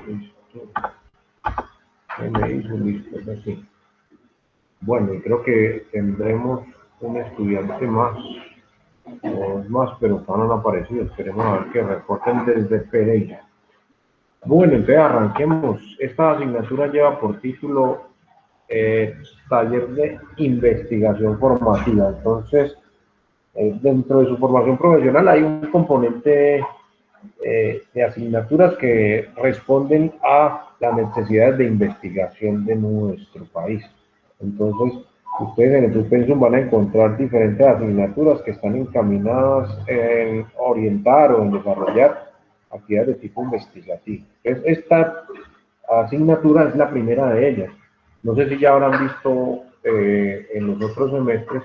Listo. Me hizo listo, así. Bueno, y creo que tendremos un estudiante más, o más, pero no han aparecido. Esperemos a ver que reporten desde Pereira. Bueno, entonces arranquemos. Esta asignatura lleva por título Taller de Investigación Formativa. Entonces, dentro de su formación profesional hay un componente de asignaturas que responden a las necesidades de investigación de nuestro país. Entonces, ustedes en el Suspension van a encontrar diferentes asignaturas que están encaminadas en orientar o en desarrollar actividades de tipo investigativo. Entonces, esta asignatura es la primera de ellas. No sé si ya habrán visto en los otros semestres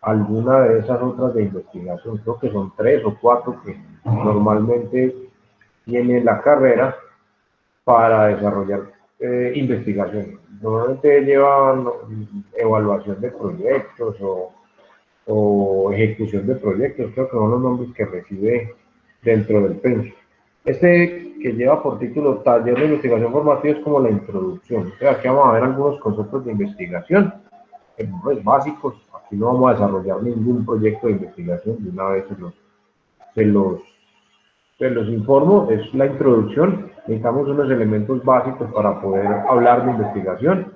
alguna de esas otras de investigación. Creo que son 3 o 4 que normalmente tiene la carrera para desarrollar investigación. Normalmente llevan evaluación de proyectos o ejecución de proyectos, creo que son los nombres que recibe dentro del pensum. Este que lleva por título Taller de Investigación Formativa es como la introducción. O sea, aquí vamos a ver algunos conceptos de investigación, pues, básicos. Aquí no vamos a desarrollar ningún proyecto de investigación, de una vez se los se los informo, es la introducción. Necesitamos unos elementos básicos para poder hablar de investigación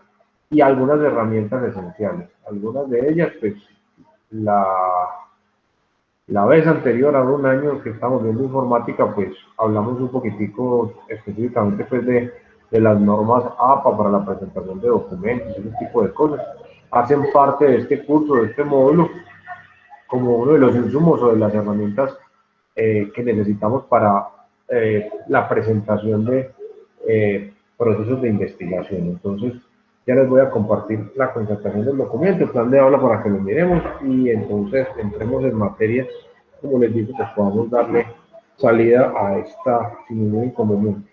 y algunas herramientas esenciales. Algunas de ellas, pues, la, la vez anterior, a un año que estamos viendo informática, pues hablamos un poquitico específicamente pues, de las normas APA para la presentación de documentos, ese tipo de cosas. Hacen parte de este curso, de este módulo, como uno de los insumos o de las herramientas que necesitamos para la presentación de procesos de investigación. Entonces, ya les voy a compartir la concertación del documento, el plan de aula para que lo miremos y entonces entremos en materia, como les digo, pues podamos darle salida a esta sin ningún inconveniente.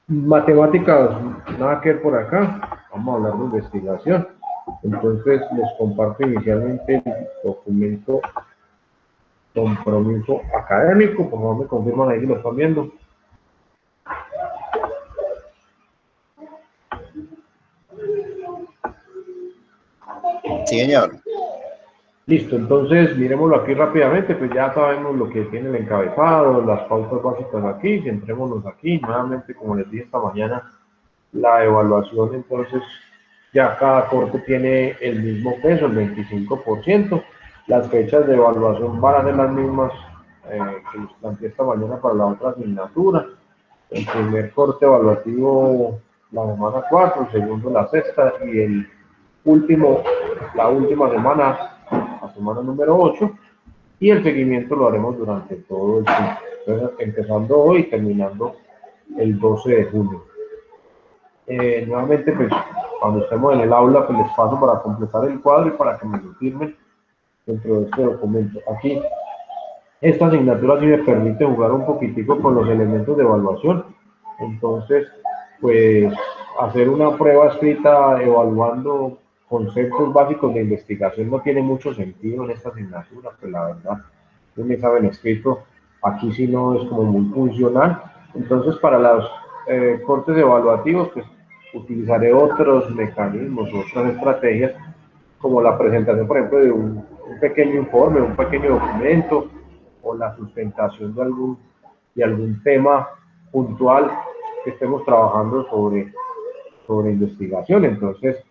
Matemáticas, nada que ver por acá, vamos a hablar de investigación. Entonces les comparto inicialmente el documento compromiso académico, por favor me confirman ahí si lo están viendo. Sí, señor. Listo, entonces miremoslo aquí rápidamente, pues ya sabemos lo que tiene el encabezado, las pautas básicas aquí, centrémonos aquí, nuevamente como les dije esta mañana, la evaluación entonces ya cada corte tiene el mismo peso, el 25%, las fechas de evaluación van a ser las mismas que les planteé esta mañana para la otra asignatura, el primer corte evaluativo la semana 4, el segundo la sexta y el último, la última semana, la semana número 8, y el seguimiento lo haremos durante todo el tiempo. Entonces, empezando hoy y terminando el 12 de junio. Nuevamente, pues, cuando estemos en el aula, pues les paso para completar el cuadro y para que me lo firmen dentro de este documento. Aquí, esta asignatura sí me permite jugar un poquitico con los elementos de evaluación. Entonces, pues, hacer una prueba escrita evaluando conceptos básicos de investigación no tiene mucho sentido en esta asignatura, pues la verdad, un examen escrito aquí sí no es como muy funcional. Entonces, para los cortes evaluativos, pues utilizaré otros mecanismos, otras estrategias, como la presentación, por ejemplo, de un pequeño informe, un pequeño documento, o la sustentación de algún tema puntual que estemos trabajando sobre investigación. Entonces,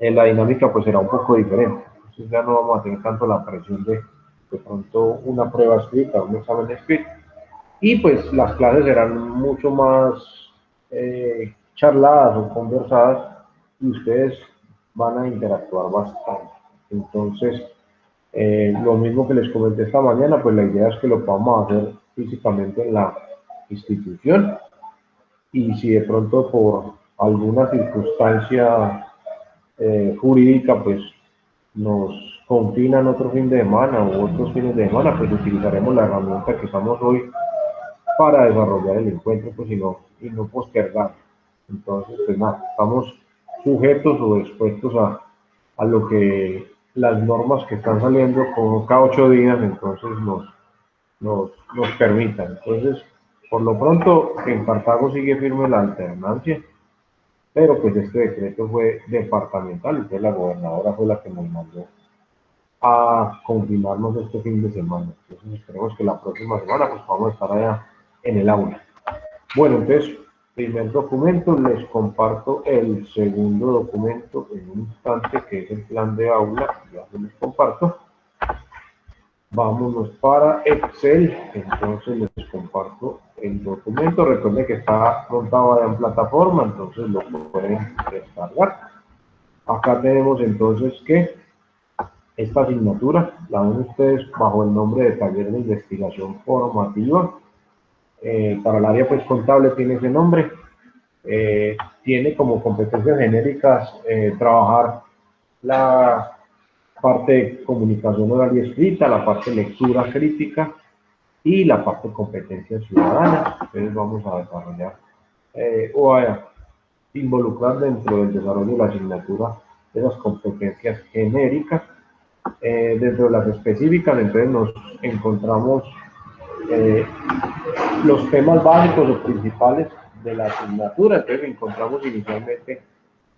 en la dinámica pues será un poco diferente. Entonces ya no vamos a tener tanto la presión de pronto una prueba escrita, un examen escrito. Y pues las clases serán mucho más charladas o conversadas y ustedes van a interactuar bastante. Entonces, lo mismo que les comenté esta mañana, pues la idea es que lo podamos hacer físicamente en la institución y si de pronto por alguna circunstancia jurídica pues nos confinan otro fin de semana o otros fines de semana, pues utilizaremos la herramienta que usamos hoy para desarrollar el encuentro pues, y no postergar. Entonces, pues nada, estamos sujetos o expuestos a lo que las normas que están saliendo como cada 8 días, entonces nos permitan. Entonces, Por lo pronto, en Cartago sigue firme la alternancia, pero pues este decreto fue departamental, entonces la gobernadora fue la que nos mandó a confirmarnos este fin de semana. Entonces esperemos que la próxima semana pues vamos a estar allá en el aula. Bueno, entonces, primer documento, les comparto el segundo documento en un instante, que es el plan de aula, ya se les comparto. Vámonos para Excel, entonces les comparto el documento. Recuerden que está montado allá en plataforma, entonces lo pueden descargar. Acá tenemos entonces que esta asignatura la ven ustedes bajo el nombre de Taller de Investigación Formativa. Para el área pues contable tiene ese nombre. Tiene como competencias genéricas trabajar la parte de comunicación oral y escrita, la parte de lectura crítica y la parte de competencias ciudadanas. Entonces vamos a desarrollar o a involucrar dentro del desarrollo de la asignatura esas competencias genéricas. Dentro de las específicas, entonces nos encontramos eh, los temas básicos o principales de la asignatura. Entonces encontramos inicialmente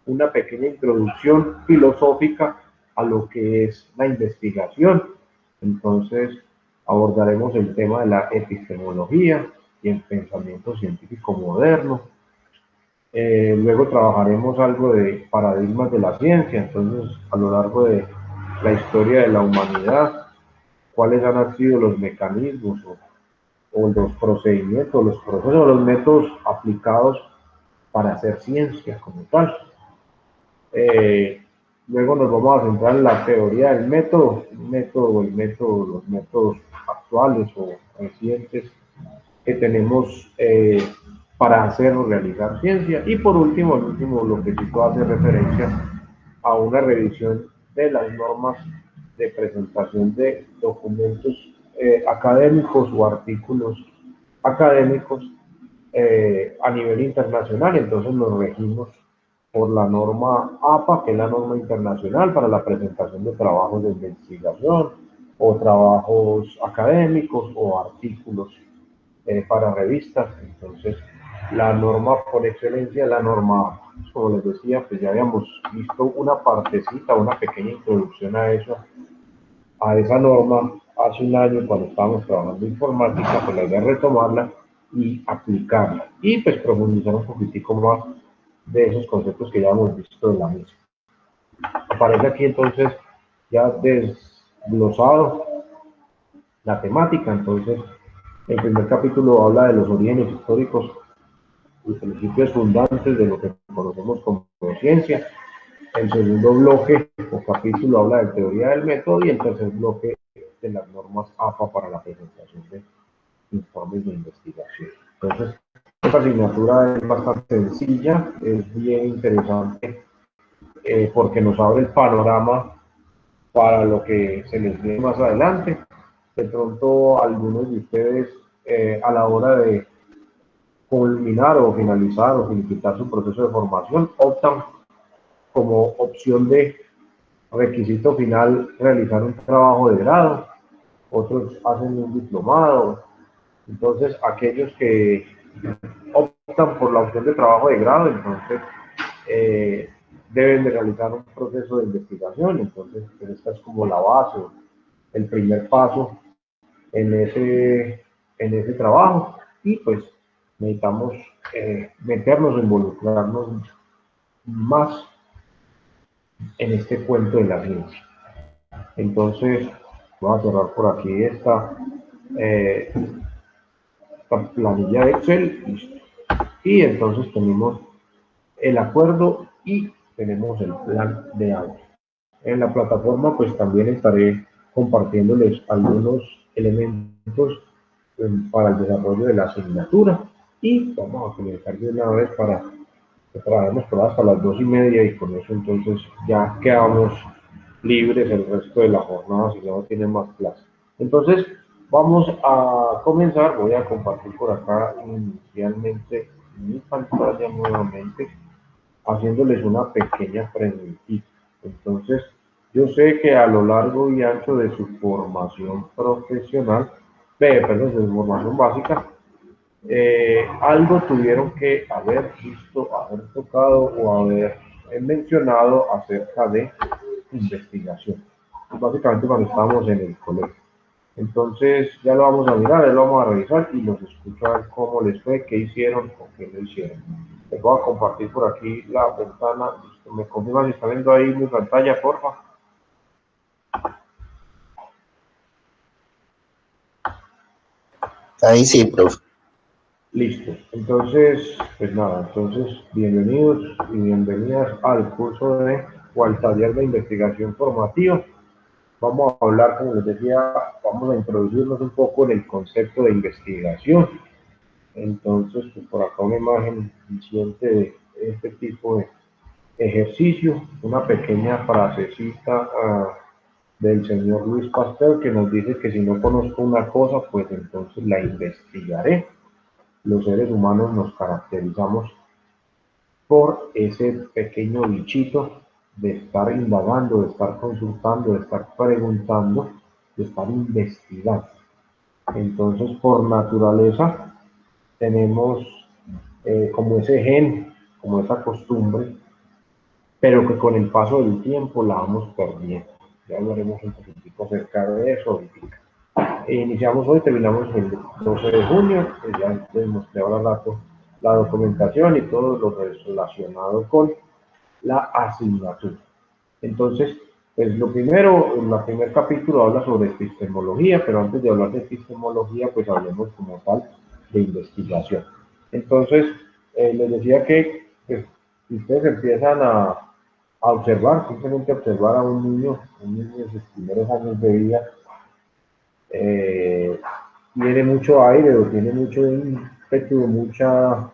una pequeña introducción filosófica a lo que es la investigación. Entonces abordaremos el tema de la epistemología y el pensamiento científico moderno. Luego trabajaremos algo de paradigmas de la ciencia. Entonces, a lo largo de la historia de la humanidad, cuáles han sido los mecanismos o los procedimientos, los procesos, los métodos aplicados para hacer ciencia como tal. Luego nos vamos a centrar en la teoría del método, los métodos actuales o recientes que tenemos para hacer o realizar ciencia. Y por último, el último bloquecito hace referencia a una revisión de las normas de presentación de documentos académicos o artículos académicos a nivel internacional. Entonces nos regimos por la norma APA, que es la norma internacional para la presentación de trabajos de investigación o trabajos académicos o artículos para revistas. Entonces, la norma por excelencia, la norma, como les decía, pues ya habíamos visto una partecita, una pequeña introducción a eso, a esa norma hace un año cuando estábamos trabajando informática, pues la idea es retomarla y aplicarla y pues profundizar un poquitico más de esos conceptos que ya hemos visto en la misma. Aparece aquí entonces ya desglosado la temática. Entonces el primer capítulo habla de los orígenes históricos y principios fundantes de lo que conocemos como ciencia. El segundo bloque o capítulo habla de teoría del método y el tercer bloque de las normas APA para la presentación de informes de investigación. Entonces, esta asignatura es bastante sencilla, es bien interesante porque nos abre el panorama para lo que se les dé más adelante. De pronto, algunos de ustedes a la hora de culminar o finalizar o finiquitar su proceso de formación optan como opción de requisito final realizar un trabajo de grado, otros hacen un diplomado. Entonces, aquellos que optan por la opción de trabajo de grado, entonces deben de realizar un proceso de investigación. Entonces, pues esta es como la base, el primer paso en ese trabajo. Y pues necesitamos meternos, involucrarnos más en este cuento de la ciencia. Entonces, voy a cerrar por aquí esta planilla de Excel. Listo. Y entonces tenemos el acuerdo y tenemos el plan de aula. En la plataforma pues también estaré compartiéndoles algunos elementos para el desarrollo de la asignatura y vamos a comenzar de una vez para que trabajemos por hasta las 2:30 y con eso entonces ya quedamos libres el resto de la jornada si ya no tienen más clases. Entonces vamos a comenzar, voy a compartir por acá inicialmente mi pantalla nuevamente haciéndoles una pequeña preguntita. Entonces, yo sé que a lo largo y ancho de su formación profesional, perdón, de su formación básica, algo tuvieron que haber visto, haber tocado o haber mencionado acerca de investigación. Básicamente cuando estábamos en el colegio. Entonces ya lo vamos a mirar, ya lo vamos a revisar y los escucho a ver cómo les fue, qué hicieron o qué no hicieron. Les voy a compartir por aquí la ventana. ¿Me confirman si está viendo ahí mi pantalla, porfa? Ahí sí, profe. Listo. Entonces, pues nada, entonces bienvenidos y bienvenidas al curso o al taller de investigación formativa. Vamos a hablar, como les decía, vamos a introducirnos un poco en el concepto de investigación. Entonces, pues por acá una imagen diciente de este tipo de ejercicio, una pequeña frasecita del señor Luis Pasteur que nos dice que si no conozco una cosa, pues entonces la investigaré. Los seres humanos nos caracterizamos por ese pequeño bichito de estar indagando, de estar consultando, de estar preguntando, de estar investigando. Entonces, por naturaleza, tenemos como ese gen, como esa costumbre, pero que con el paso del tiempo la vamos perdiendo. Ya hablaremos un poquitico acerca de eso ahorita. Iniciamos hoy, terminamos el 12 de junio, ya les mostré ahora la documentación y todo lo relacionado con la asignatura. Entonces, pues lo primero, en el primer capítulo habla sobre epistemología, pero antes de hablar de epistemología, pues hablemos como tal de investigación. Entonces, les decía que pues, si ustedes empiezan a observar, simplemente observar a un niño en sus primeros años de vida, tiene mucho aire o tiene mucho ímpetu, mucho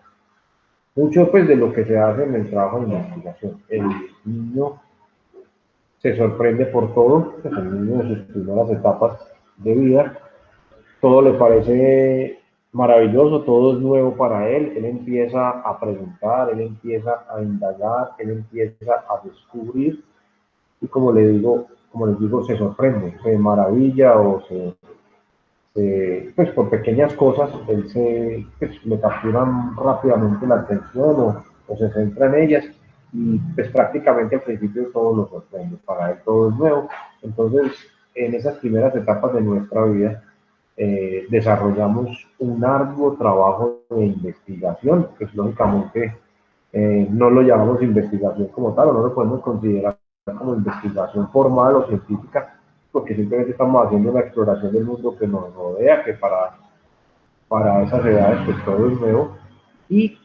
pues de lo que se hace en el trabajo de investigación. El niño se sorprende por todo, pues el niño en sus primeras etapas de vida, todo le parece maravilloso, todo es nuevo para él empieza a preguntar, él empieza a indagar, él empieza a descubrir y como les digo, se sorprende, se maravilla o pues por pequeñas cosas, pues, le capturan rápidamente la atención o se centra en ellas y pues prácticamente al principio todo lo sorprende, para él todo es nuevo. Entonces, en esas primeras etapas de nuestra vida, desarrollamos un arduo trabajo de investigación, que lógicamente no lo llamamos investigación como tal, o no lo podemos considerar como investigación formal o científica, porque simplemente estamos haciendo una exploración del mundo que nos rodea, que para esas edades pues todo es nuevo, y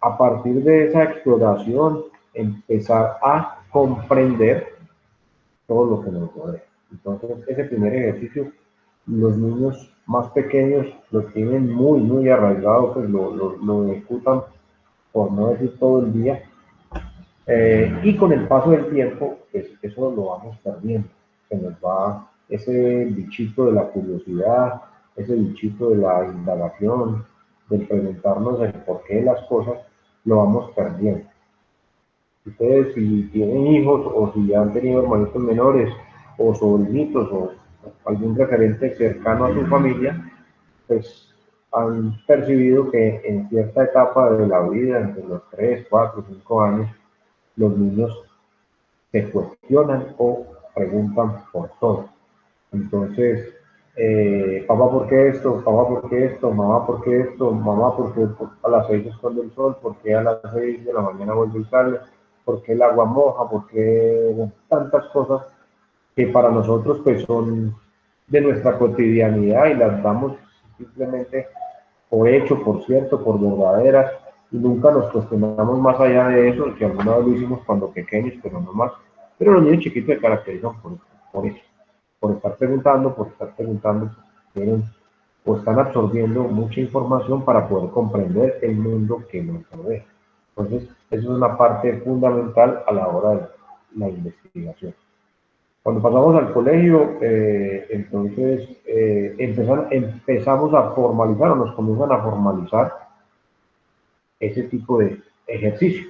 a partir de esa exploración empezar a comprender todo lo que nos rodea. Entonces, ese primer ejercicio, los niños más pequeños lo tienen muy arraigado, pues lo ejecutan, por no decir todo el día, y con el paso del tiempo, pues eso lo vamos perdiendo. Se nos va ese bichito de la curiosidad, ese bichito de la indagación, del preguntarnos el porqué de las cosas, lo vamos perdiendo. Ustedes si tienen hijos o si han tenido hermanitos menores o sobrinitos o algún referente cercano a su familia, pues han percibido que en cierta etapa de la vida, entre los 3, 4, 5 años, los niños se cuestionan o preguntan por todo. Entonces, papá, ¿por qué esto? Papá, ¿por qué esto? Mamá, ¿por qué esto? Mamá, ¿por qué a las 6 esconde el sol? ¿Por qué a las 6 de la mañana vuelve el sale? ¿Por qué el agua moja? ¿Por qué tantas cosas que para nosotros pues son de nuestra cotidianidad y las damos simplemente por hecho, por cierto, por verdaderas, y nunca nos cuestionamos más allá de eso, que alguna vez lo hicimos cuando pequeños, pero no más. Pero los niños chiquitos se caracterizan por eso, por estar preguntando, tienen, o están absorbiendo mucha información para poder comprender el mundo que nos rodea. Entonces, eso es una parte fundamental a la hora de la investigación. Cuando pasamos al colegio, entonces empezamos a formalizar o nos comienzan a formalizar ese tipo de ejercicio.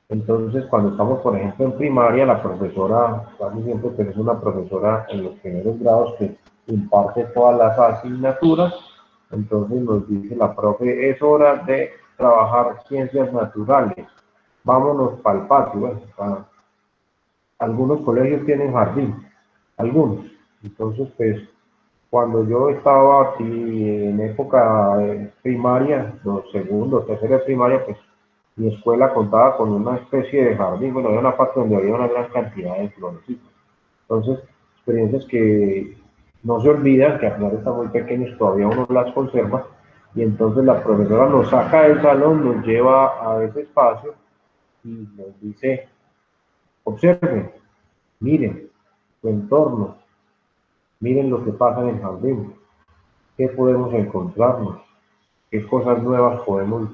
Entonces, cuando estamos, por ejemplo, en primaria, la profesora, casi siempre tenemos una profesora en los primeros grados que imparte todas las asignaturas. Entonces nos dice la profe, es hora de trabajar ciencias naturales, vámonos para el patio. Bueno, algunos colegios tienen jardín, algunos. Entonces, pues, cuando yo estaba aquí en época primaria, los segundos, tercera de primaria, pues mi escuela contaba con una especie de jardín, bueno, había una parte donde había una gran cantidad de florecitas. Entonces, experiencias que no se olvidan, que a pesar de estar muy pequeños todavía uno las conserva, y entonces la profesora nos saca del salón, nos lleva a ese espacio y nos dice, observen, miren su entorno, miren lo que pasa en el jardín, qué podemos encontrarnos, qué cosas nuevas podemos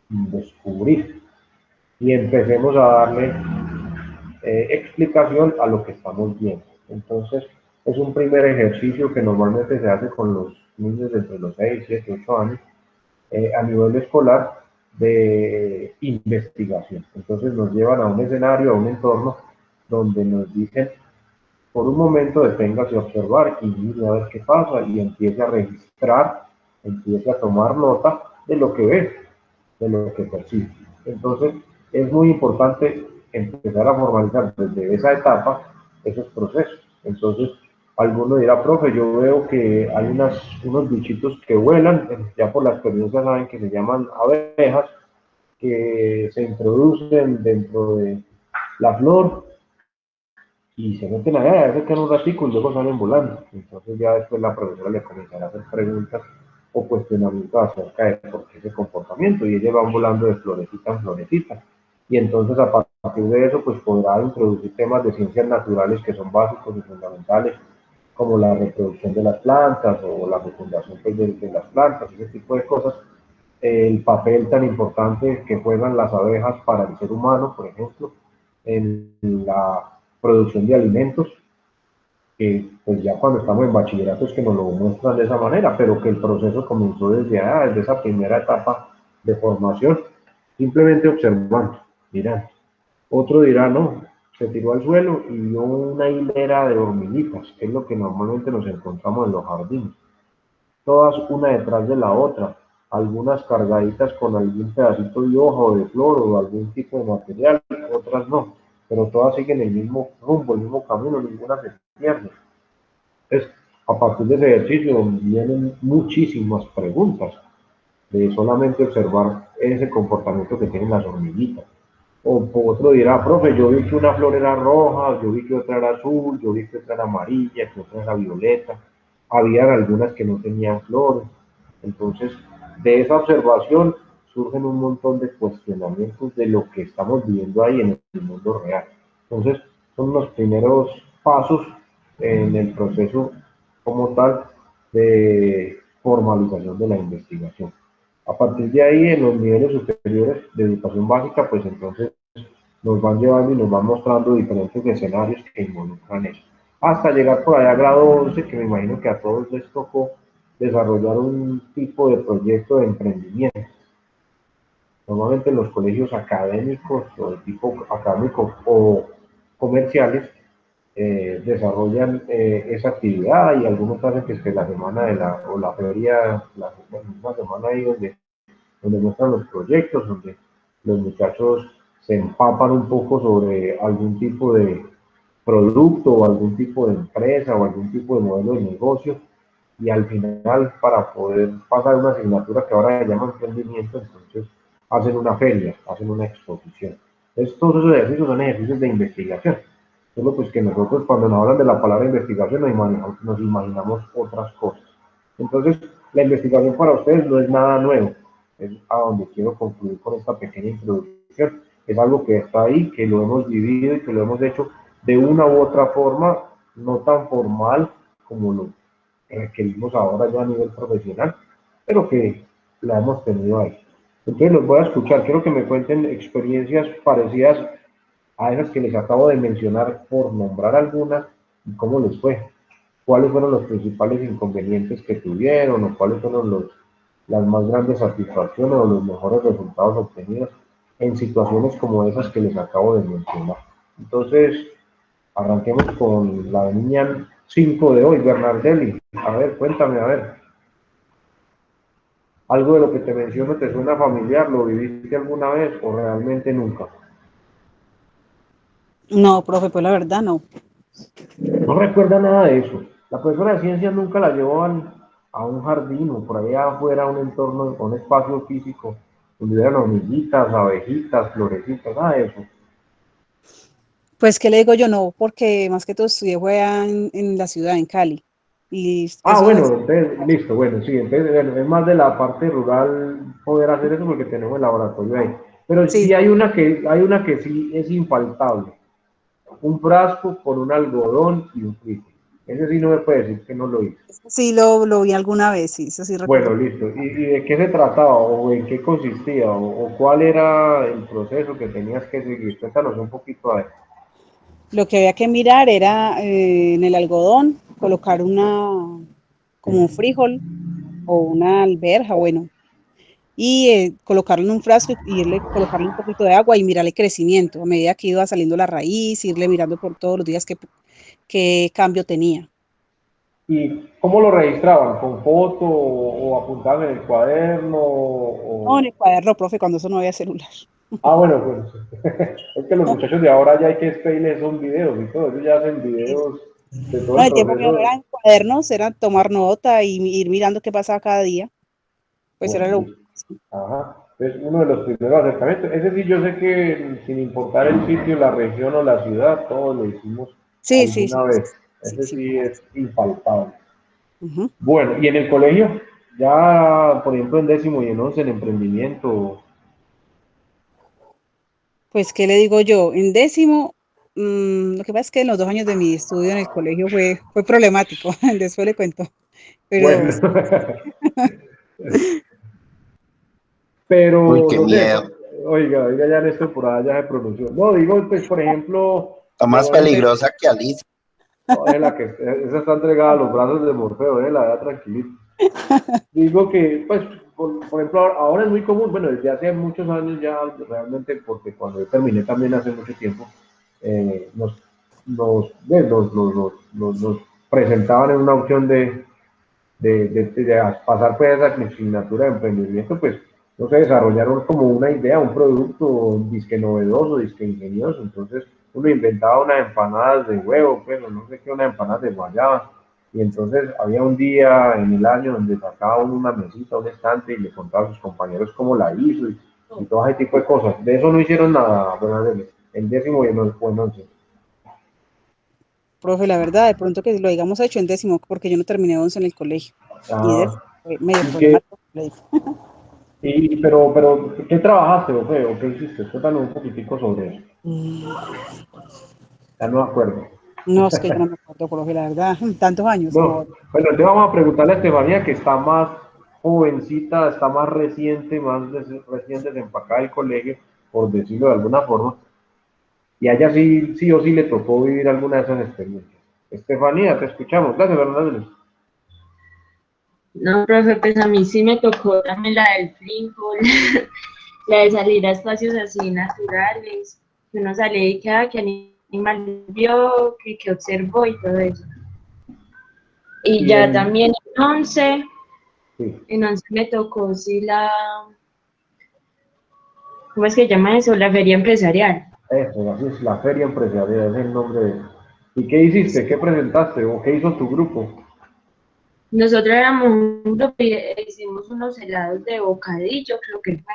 descubrir, y empecemos a darle explicación a lo que estamos viendo. Entonces, es un primer ejercicio que normalmente se hace con los niños de entre los 6, 7, 8 años a nivel escolar de investigación. Entonces nos llevan a un escenario, a un entorno donde nos dicen, por un momento deténgase a observar y mire a ver qué pasa y empiece a registrar, empiece a tomar nota de lo que ve, de lo que percibe. Entonces, es muy importante empezar a formalizar desde esa etapa esos procesos. Entonces, alguno dirá, profe, yo veo que hay unos bichitos que vuelan, ya por la experiencia saben que se llaman abejas, que se introducen dentro de la flor y se meten allá, a veces quedan un ratico y luego salen volando. Entonces ya después la profesora le comenzará a hacer preguntas o cuestionamientos acerca de por qué ese comportamiento y ellos van volando de florecita en florecita. Y entonces a partir de eso pues podrá introducir temas de ciencias naturales que son básicos y fundamentales como la reproducción de las plantas o la fecundación pues, de las plantas, ese tipo de cosas, el papel tan importante que juegan las abejas para el ser humano, por ejemplo, en la producción de alimentos, que pues ya cuando estamos en bachillerato es que nos lo muestran de esa manera, pero que el proceso comenzó desde esa primera etapa de formación, simplemente observando, mirando. Otro dirá, no, se tiró al suelo y vio una hilera de hormiguitas, que es lo que normalmente nos encontramos en los jardines, todas una detrás de la otra, algunas cargaditas con algún pedacito de hoja o de flor o algún tipo de material, otras no, pero todas siguen el mismo rumbo, el mismo camino, ninguna se pierde. Entonces, a partir de ese ejercicio vienen muchísimas preguntas de solamente observar ese comportamiento que tienen las hormiguitas. O otro dirá, profe, yo vi que una flor era roja, yo vi que otra era azul, yo vi que otra era amarilla, que otra era violeta. Habían algunas que no tenían flores. Entonces, de esa observación surgen un montón de cuestionamientos de lo que estamos viviendo ahí en el mundo real. Entonces, son los primeros pasos en el proceso como tal de formalización de la investigación. A partir de ahí, en los niveles superiores de educación básica, pues entonces nos van llevando y nos van mostrando diferentes escenarios que involucran eso. Hasta llegar por allá a grado 11, que me imagino que a todos les tocó desarrollar un tipo de proyecto de emprendimiento. Normalmente en los colegios académicos o de tipo académico o comerciales desarrollan esa actividad y algunos hacen que es que la semana de o la feria, la misma semana ahí donde muestran los proyectos, donde los muchachos se empapan un poco sobre algún tipo de producto o algún tipo de empresa o algún tipo de modelo de negocio y al final para poder pasar una asignatura que ahora se llama emprendimiento, entonces hacen una feria, hacen una exposición. Entonces todos esos ejercicios son ejercicios de investigación. Solo pues que nosotros cuando nos hablan de la palabra investigación nos imaginamos otras cosas. Entonces la investigación para ustedes no es nada nuevo, es a donde quiero concluir con esta pequeña introducción. Es algo que está ahí, que lo hemos vivido y que lo hemos hecho de una u otra forma, no tan formal como lo requerimos ahora ya a nivel profesional, pero que la hemos tenido ahí. Entonces los voy a escuchar, quiero que me cuenten experiencias parecidas a esas que les acabo de mencionar por nombrar algunas y cómo les fue. ¿Cuáles fueron los principales inconvenientes que tuvieron o cuáles fueron las más grandes satisfacciones o los mejores resultados obtenidos en situaciones como esas que les acabo de mencionar? Entonces, arranquemos con la niña 5 de hoy, Bernardelli. A ver, cuéntame, a ver. ¿Algo de lo que te menciono te suena familiar? ¿Lo viviste alguna vez o realmente nunca? No, profe, pues la verdad no. No recuerda nada de eso. La profesora de ciencias nunca la llevó a un jardín o por allá afuera a un entorno, a un espacio físico, donde hubieran hormiguitas, abejitas, florecitas, nada de eso. Pues, ¿qué le digo yo? No, porque más que todo estudié fue en la ciudad, en Cali. Y Ah, eso bueno, es, entonces, listo, bueno, sí, entonces bueno, es más de la parte rural poder hacer eso porque tenemos el laboratorio ahí. Pero sí, sí hay una que sí es infaltable. Un frasco con un algodón y un frijol. Ese sí no me puede decir que no lo hice. sí lo vi alguna vez, sí, eso sí recuerdo. Bueno, listo. Y de qué se trataba o en qué consistía o cuál era el proceso que tenías que seguir? Cuéntanos un poquito a ver. Lo que había que mirar era en el algodón, colocar como un frijol o una alberja, bueno, y colocarlo en un frasco y colocarle un poquito de agua y mirar el crecimiento a medida que iba saliendo la raíz, irle mirando por todos los días qué cambio tenía. ¿Y cómo lo registraban? ¿Con foto o apuntaban en el cuaderno? No, en el cuaderno, profe, cuando eso no había celular. Ah, bueno, pues es que los muchachos de ahora ya hay que pedirles son videos y todo, ellos ya hacen videos de todo No, el el tiempo mío no proceso. era en cuadernos, era tomar nota y ir mirando qué pasaba cada día. Pues Bueno, era lo. listo. Ajá. Es uno de los primeros acercamientos. Ese sí, yo sé que sin importar el sitio, la región o la ciudad, todos lo hicimos Sí, sí, alguna sí, vez. sí, Ese sí. sí es infaltable. Ujú. Bueno, y en el colegio, ya por ejemplo en décimo y en once, en emprendimiento. Pues, ¿qué le digo yo? En décimo, lo que pasa es que en los 2 años de mi estudio en el colegio fue problemático, después le cuento, pero Bueno, Uy, pero qué no sé, miedo. oiga, ya Néstor por allá ya se pronunció. No, digo, pues por ejemplo, Está más normalmente, peligrosa que Alice. no, es la que esa está entregada a los brazos de Morfeo, la da tranquilita. Digo que, pues, por ejemplo, ahora es muy común, bueno, desde hace muchos años ya realmente, porque cuando yo terminé también hace mucho tiempo, nos presentaban en una opción de pasar por esa asignatura de emprendimiento, pues, no sé, desarrollaron como una idea, un producto disque novedoso, disque ingenioso, entonces uno inventaba unas empanadas de huevo, pues, o no sé qué, unas empanadas de guayaba, y entonces había un día en el año donde sacaba uno una mesita, un estante y le contaba a sus compañeros cómo la hizo y todo ese tipo de cosas. De eso no hicieron nada, en décimo y en once. profe, la verdad, de pronto que lo hayamos hecho en décimo, porque yo no terminé 11 en el colegio, y Ah, décimo fue medio y que, problemático, le digo. pero, ¿qué trabajaste o qué hiciste? Cuéntanos un poquitico sobre eso. Mm, Ya no me acuerdo. No, es que yo no me acuerdo, profe, la verdad, tantos años, No, no. bueno, entonces vamos a preguntarle a Estefanía que está más jovencita, está más reciente, recién desempacada del colegio, por decirlo de alguna forma, y a ella sí, sí o sí le tocó vivir alguna de esas experiencias. Estefanía, te escuchamos. Gracias, Fernández. No, profe, pues a mí sí me tocó también la del frijol, la de salir a espacios así naturales, que uno sale y que, qué animal vio, que observó y todo eso. Y Y ya también sí, en once me tocó sí ¿cómo es que llama eso? La feria empresarial. eso, así es la feria empresarial, es el nombre de... ¿Y qué hiciste? ¿Qué presentaste? ¿O qué hizo tu grupo? Nosotros éramos un grupo y hicimos unos helados de bocadillo, creo que fue.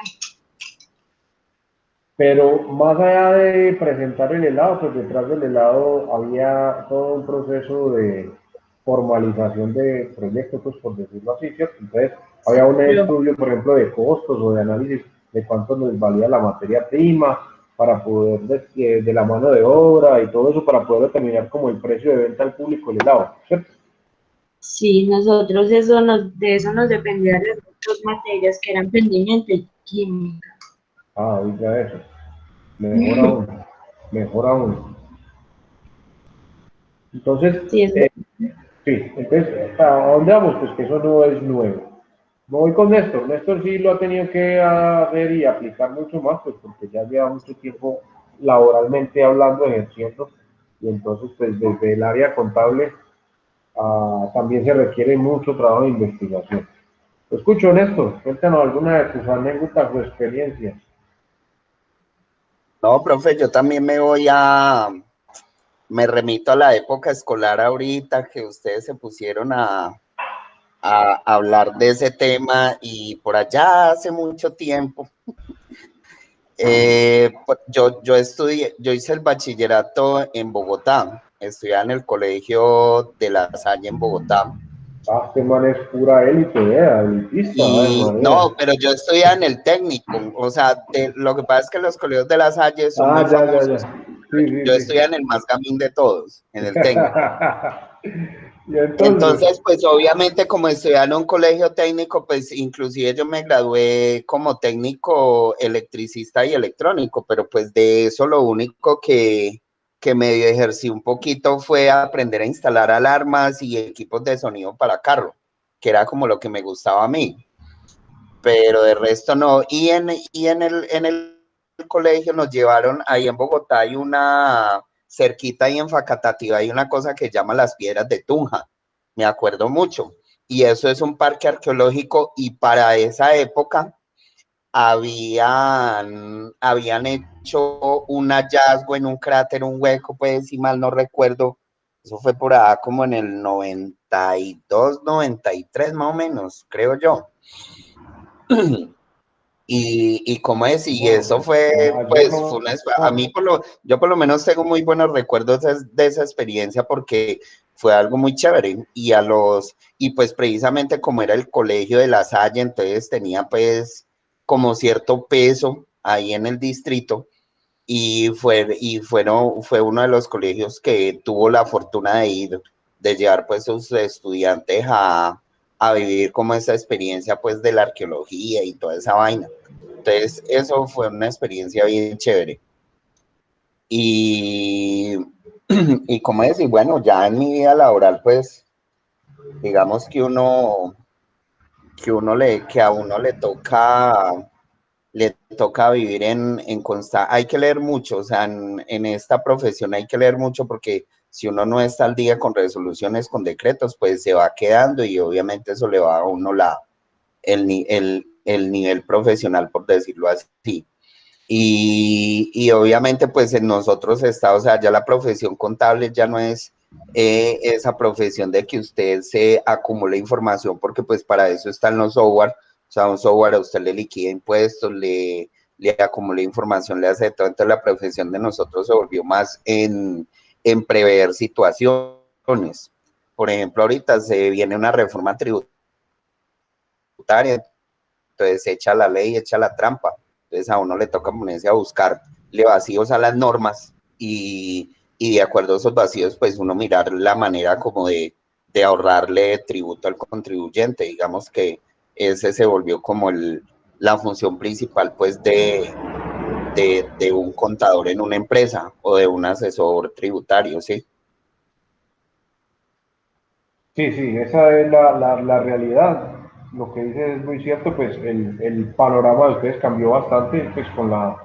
Pero más allá de presentar el helado, pues detrás del helado había todo un proceso de formalización de proyectos, pues por decirlo así, ¿cierto? Entonces, había un Pero estudio, por ejemplo, de costos o de análisis de cuánto nos valía la materia prima para poder, de la mano de obra y todo eso, para poder determinar como el precio de venta al público del helado, ¿cierto? sí, de eso nos dependían las dos materias que eran emprendimiento y química. Ah, oiga eso. Mejor aún, mejor aún. Entonces, Sí, eso. sí, entonces, ¿a dónde vamos? Pues que eso no es nuevo. Me voy con Néstor. Néstor sí lo ha tenido que hacer y aplicar mucho más, pues porque ya lleva mucho tiempo laboralmente hablando, ejerciendo, y entonces, pues desde el área contable también se requiere mucho trabajo de investigación. Lo escucho, Néstor. Cuéntanos alguna de tus anécdotas o experiencias. No, profe, yo también me remito a la época escolar ahorita que ustedes se pusieron a hablar de ese tema y por allá hace mucho tiempo. Yo hice el bachillerato en Bogotá, estudié en el colegio de La Salle en Bogotá. Ah, este man es pura élite, elitista, ay, Y María. no, pero yo estudié en el técnico, o sea, lo que pasa es que los colegios de La Salle son muy Ah, ya. famosos. Sí, Yo sí, estudié en el más gamín de todos, en el técnico. sí. Y entonces, Entonces, pues obviamente como estudié en un colegio técnico, pues inclusive yo me gradué como técnico electricista y electrónico, pero pues de eso lo único que medio ejercí un poquito fue aprender a instalar alarmas y equipos de sonido para carro, que era como lo que me gustaba a mí, pero de resto no. En el colegio nos llevaron, ahí en Bogotá hay una cerquita ahí en Facatativá, hay una cosa que llama las Piedras de Tunja, me acuerdo mucho. Y eso es un parque arqueológico y para esa época habían hecho un hallazgo en un cráter, un hueco, pues si mal no recuerdo, eso fue por ahí como en el 92, 93 más o menos, creo yo. Y cómo es, y eso fue, ayer pues, fue no, a mí yo por lo menos tengo muy buenos recuerdos de esa experiencia porque fue algo muy chévere. Y pues precisamente como era el colegio de La Salle, entonces tenía pues como cierto peso ahí en el distrito fue uno de los colegios que tuvo la fortuna de llevar pues sus estudiantes a vivir como esa experiencia pues de la arqueología y toda esa vaina. Entonces, eso fue una experiencia bien chévere. Y, y como decir, bueno, ya en mi vida laboral, pues, digamos que a uno le toca vivir en constante, hay que leer mucho, o sea, en esta profesión hay que leer mucho porque si uno no está al día con resoluciones, con decretos, pues se va quedando y obviamente eso le va a uno el nivel profesional, por decirlo así. Y obviamente pues en nosotros está, o sea, ya la profesión contable ya no es esa profesión de que usted se acumule información, porque pues para eso están los software, o sea, un software a usted le liquida impuestos, le acumula información, le hace todo, entonces la profesión de nosotros se volvió más en prever situaciones. Por ejemplo, ahorita se viene una reforma tributaria, entonces echa la ley, echa la trampa. Entonces a uno le toca ponerse a buscarle vacíos a las normas y de acuerdo a esos vacíos, pues uno mirar la manera como de ahorrarle tributo al contribuyente. Digamos que ese se volvió como la función principal pues de un contador en una empresa o de un asesor tributario, ¿sí? sí, esa es la realidad. Lo que dices es muy cierto, pues el panorama de ustedes cambió bastante, pues con la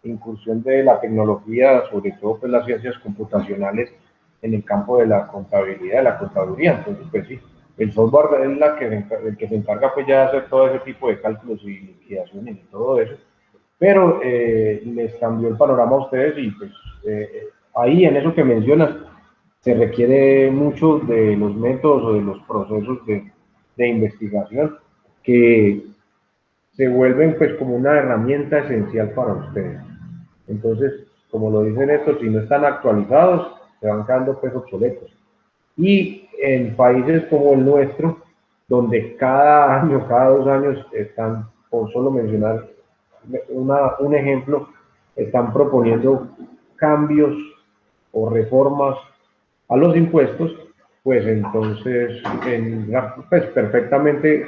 incursión de la tecnología, sobre todo pues las ciencias computacionales en el campo de la contabilidad, de la contaduría. Entonces, pues sí, el software es el que se encarga pues ya de hacer todo ese tipo de cálculos y liquidaciones y todo eso, pero les cambió el panorama a ustedes y pues ahí en eso que mencionas se requiere mucho de los métodos o de los procesos de investigación que se vuelven pues como una herramienta esencial para ustedes. Entonces, como lo dicen estos, si no están actualizados, se van quedando pues obsoletos. Y en países como el nuestro, donde cada año, cada 2 años están, por solo mencionar un ejemplo, están proponiendo cambios o reformas a los impuestos, pues entonces, pues perfectamente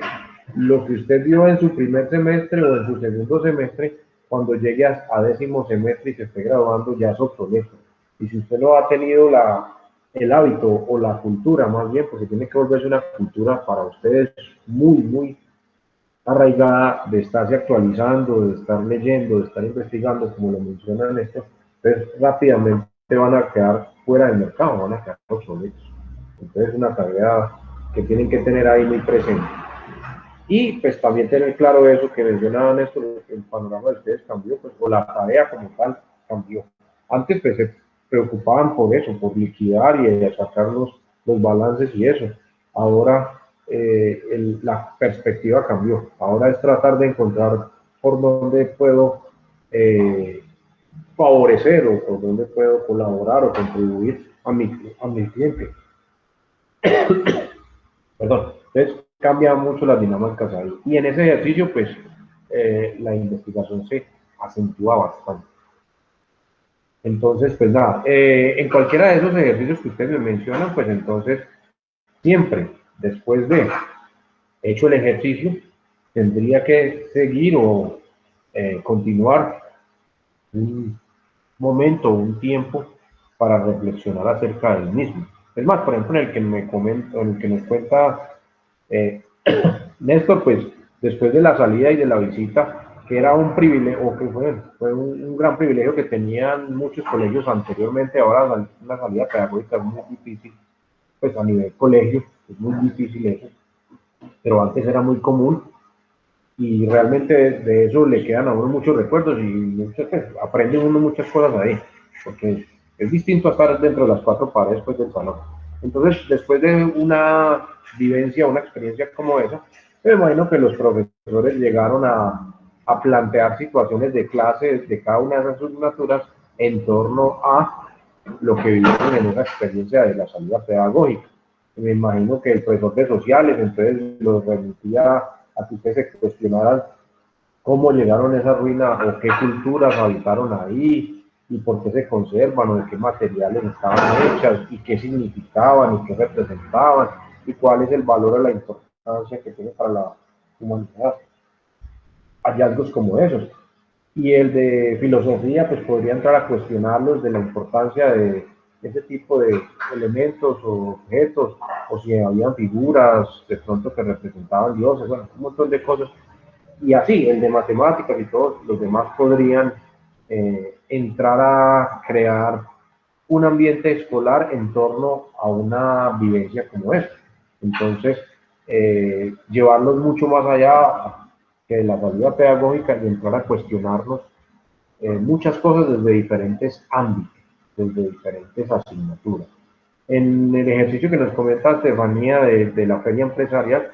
lo que usted vio en su primer semestre o en su segundo semestre, cuando llegue a 10º semestre y se esté graduando, ya es obsoleto. Y si usted no ha tenido el hábito o la cultura, más bien, porque tiene que volverse una cultura para ustedes muy arraigada de estarse actualizando, de estar leyendo, de estar investigando, como lo mencionan esto, entonces rápidamente van a quedar fuera del mercado, van a quedar obsoletos. Entonces es una tarea que tienen que tener ahí muy presente. Y pues también tener claro eso que mencionaba Néstor, el panorama de ustedes cambió, pues, o la tarea como tal cambió. Antes pues se preocupaban por eso, por liquidar y sacar los balances y eso. Ahora la perspectiva cambió. Ahora es tratar de encontrar por dónde puedo favorecer o por dónde puedo colaborar o contribuir a mi cliente. Perdón. Entonces cambia mucho las dinámicas ahí. Y en ese ejercicio, pues, la investigación se acentúa bastante. Entonces, pues nada, en cualquiera de esos ejercicios que ustedes me mencionan, pues entonces, siempre después de hecho el ejercicio, tendría que seguir o continuar un momento, un tiempo para reflexionar acerca del mismo. Es más, por ejemplo, en el que me comenta, en el que nos cuenta eh, Néstor, pues después de la salida y de la visita, que era un privilegio, o que fue un gran privilegio que tenían muchos colegios anteriormente, ahora una salida pedagógica es muy difícil, pues a nivel colegio es muy difícil eso, pero antes era muy común y realmente de eso le quedan a uno muchos recuerdos y muchas, pues, aprende uno muchas cosas ahí, porque es distinto a estar dentro de las cuatro paredes pues, del salón. Entonces, después de una vivencia, una experiencia como esa, me imagino que los profesores llegaron a plantear situaciones de clase de cada una de esas asignaturas en torno a lo que vivieron en esa experiencia de la salida pedagógica. Me imagino que el profesor de sociales entonces los remitía a que ustedes se cuestionaran cómo llegaron a esa ruina o qué culturas habitaron ahí y por qué se conservan o de qué materiales estaban hechas y qué significaban y qué representaban y cuál es el valor o la importancia que tiene para la humanidad. Hallazgos como esos. Y el de filosofía, pues podría entrar a cuestionarlos de la importancia de ese tipo de elementos o objetos, o si habían figuras de pronto que representaban dioses, bueno, un montón de cosas. Y así, el de matemáticas y todos los demás podrían entrar a crear un ambiente escolar en torno a una vivencia como esta. Entonces, llevarlos mucho más allá que de la salida pedagógica y entrar a cuestionarnos muchas cosas desde diferentes ámbitos, desde diferentes asignaturas. En el ejercicio que nos comenta Estefanía de la feria empresarial,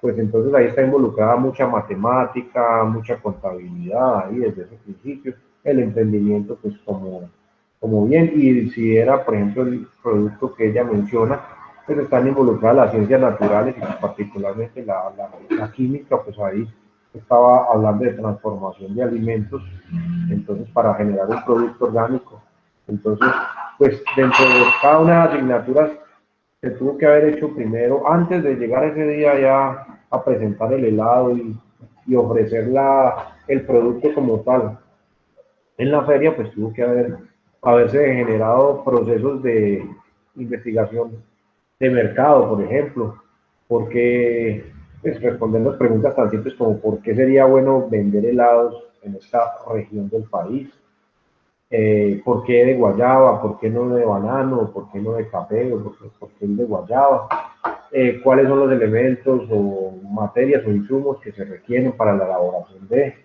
pues entonces ahí está involucrada mucha matemática, mucha contabilidad ahí desde ese principio, el emprendimiento pues como bien, y si era por ejemplo el producto que ella menciona, pues están involucradas las ciencias naturales y pues, particularmente la química, pues ahí estaba hablando de transformación de alimentos, entonces para generar un producto orgánico. Entonces, pues dentro de cada una de las asignaturas se tuvo que haber hecho primero, antes de llegar ese día ya a presentar el helado y ofrecer el producto como tal. En la feria, pues tuvo que haberse generado procesos de investigación de mercado, por ejemplo, porque pues, responder las preguntas tan simples como por qué sería bueno vender helados en esta región del país, por qué de guayaba, por qué no de banano, por qué no de café, o por qué el de guayaba, cuáles son los elementos o materias o insumos que se requieren para la elaboración de,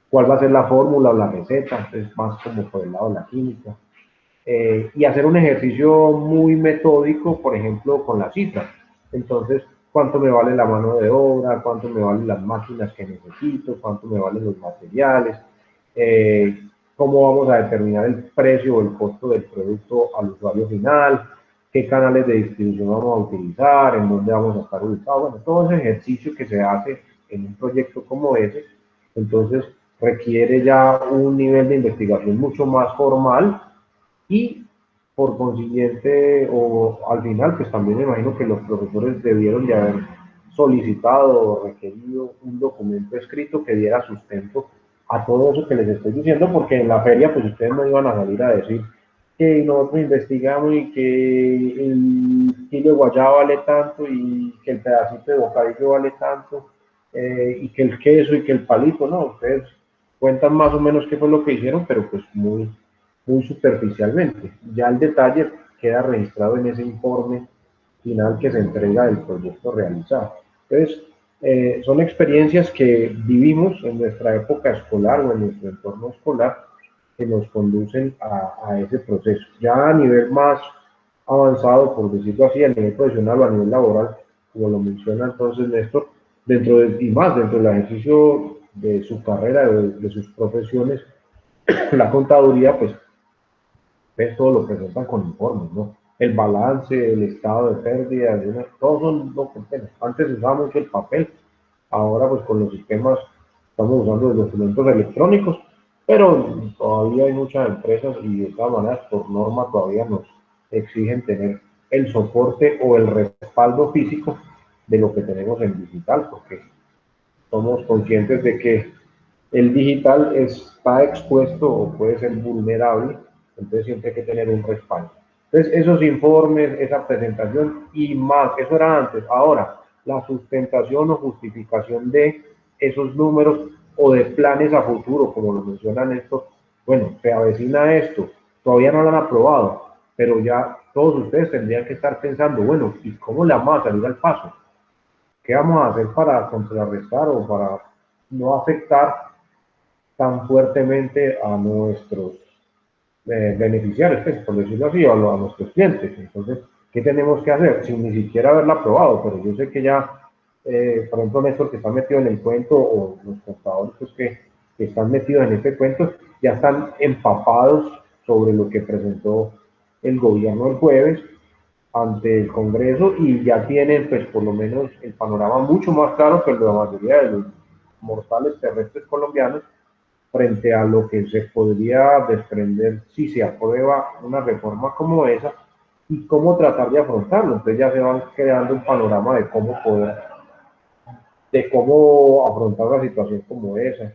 cuál va a ser la fórmula o la receta, es más como por el lado de la química, y hacer un ejercicio muy metódico, por ejemplo, con las cifras. Entonces, ¿cuánto me vale la mano de obra? ¿Cuánto me valen las máquinas que necesito? ¿Cuánto me valen los materiales? Eh, ¿Cómo vamos a determinar el precio o el costo del producto al usuario final? ¿Qué canales de distribución vamos a utilizar? ¿En dónde vamos a estar ubicados? Bueno, todo ese ejercicio que se hace en un proyecto como ese, entonces requiere ya un nivel de investigación mucho más formal y por consiguiente, o al final, pues también me imagino que los profesores debieron de haber solicitado o requerido un documento escrito que diera sustento a todo eso que les estoy diciendo, porque en la feria, pues ustedes no iban a salir a decir que nosotros investigamos y que el kilo de guayaba vale tanto y que el pedacito de bocadillo vale tanto y que el queso y que el palito, no, ustedes cuentan más o menos qué fue lo que hicieron, pero pues muy superficialmente. Ya el detalle queda registrado en ese informe final que se entrega del proyecto realizado. Entonces, son experiencias que vivimos en nuestra época escolar o en nuestro entorno escolar que nos conducen a ese proceso. Ya a nivel más avanzado, por decirlo así, a nivel profesional o a nivel laboral, como lo menciona entonces Néstor, y más dentro del ejercicio de su carrera, de sus profesiones, la contaduría, pues todo lo presentan con informes, ¿no? El balance, el estado de pérdidas, todos son documentos. Antes se usaba mucho el papel, ahora pues con los sistemas estamos usando los documentos electrónicos, pero todavía hay muchas empresas y de todas maneras por norma todavía nos exigen tener el soporte o el respaldo físico de lo que tenemos en digital, porque somos conscientes de que el digital está expuesto o puede ser vulnerable, entonces siempre hay que tener un respaldo. Entonces, esos informes, esa presentación y más, eso era antes. Ahora, la sustentación o justificación de esos números o de planes a futuro, como lo mencionan estos, bueno, se avecina esto, todavía no lo han aprobado, pero ya todos ustedes tendrían que estar pensando, bueno, ¿y cómo le vamos a salir al paso? ¿Qué vamos a hacer para contrarrestar o para no afectar tan fuertemente a nuestros beneficiarios, pues, por decirlo así, a nuestros clientes? Entonces, ¿qué tenemos que hacer? Sin ni siquiera haberla aprobado, pero yo sé que ya, por ejemplo, Néstor, que está metido en el cuento, o los contadores pues, que están metidos en este cuento, ya están empapados sobre lo que presentó el gobierno el jueves ante el Congreso y ya tienen, pues, por lo menos el panorama mucho más claro que la mayoría de los mortales terrestres colombianos frente a lo que se podría desprender si se aprueba una reforma como esa y cómo tratar de afrontarlo. Entonces ya se van creando un panorama de cómo afrontar una situación como esa.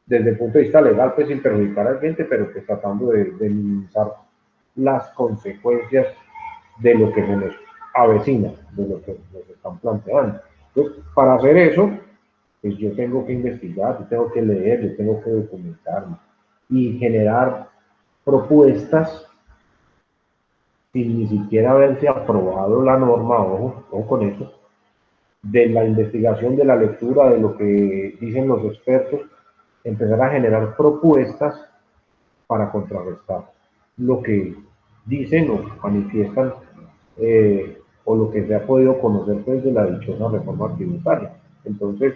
Desde el punto de vista legal, pues sin perjudicar al cliente, pero pues tratando de minimizar las consecuencias de lo que se nos avecina, de lo que nos están planteando. Entonces, para hacer eso, pues yo tengo que investigar, yo tengo que leer, yo tengo que documentarme y generar propuestas sin ni siquiera haberse aprobado la norma, ojo con eso, de la investigación, de la lectura, de lo que dicen los expertos, empezar a generar propuestas para contrarrestar lo que dicen o manifiestan o lo que se ha podido conocer pues, de la dichosa reforma tributaria. Entonces,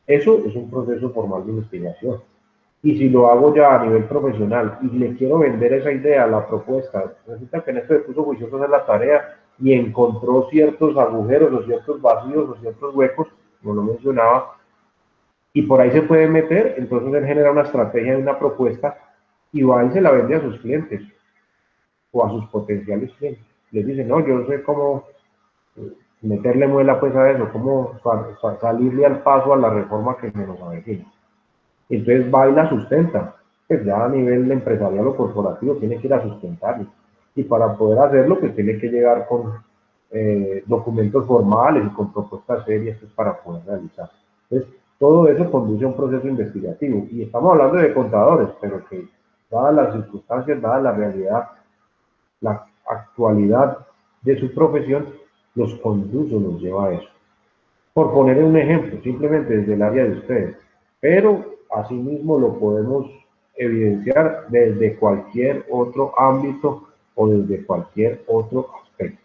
eso es un proceso formal de investigación. Y si lo hago ya a nivel profesional y le quiero vender esa idea, la propuesta, resulta que en esto se puso juicioso a hacer la tarea y encontró ciertos agujeros o ciertos vacíos o ciertos huecos, como lo mencionaba, y por ahí se puede meter, entonces él genera una estrategia y una propuesta y va y se la vende a sus clientes o a sus potenciales clientes. Les dice, no, yo sé cómo meterle muela pues a eso, cómo salirle al paso a la reforma que se nos avecina. Entonces va y la sustenta, pues ya a nivel empresarial o corporativo tiene que ir a sustentarlo. Y para poder hacerlo, pues tiene que llegar con documentos formales y con propuestas serias pues, para poder realizar. Entonces, todo eso conduce a un proceso investigativo. Y estamos hablando de contadores, pero que dadas las circunstancias, dada la realidad, la actualidad de su profesión, los conduce, los lleva a eso. Por poner un ejemplo, simplemente desde el área de ustedes, pero asimismo lo podemos evidenciar desde cualquier otro ámbito o desde cualquier otro aspecto.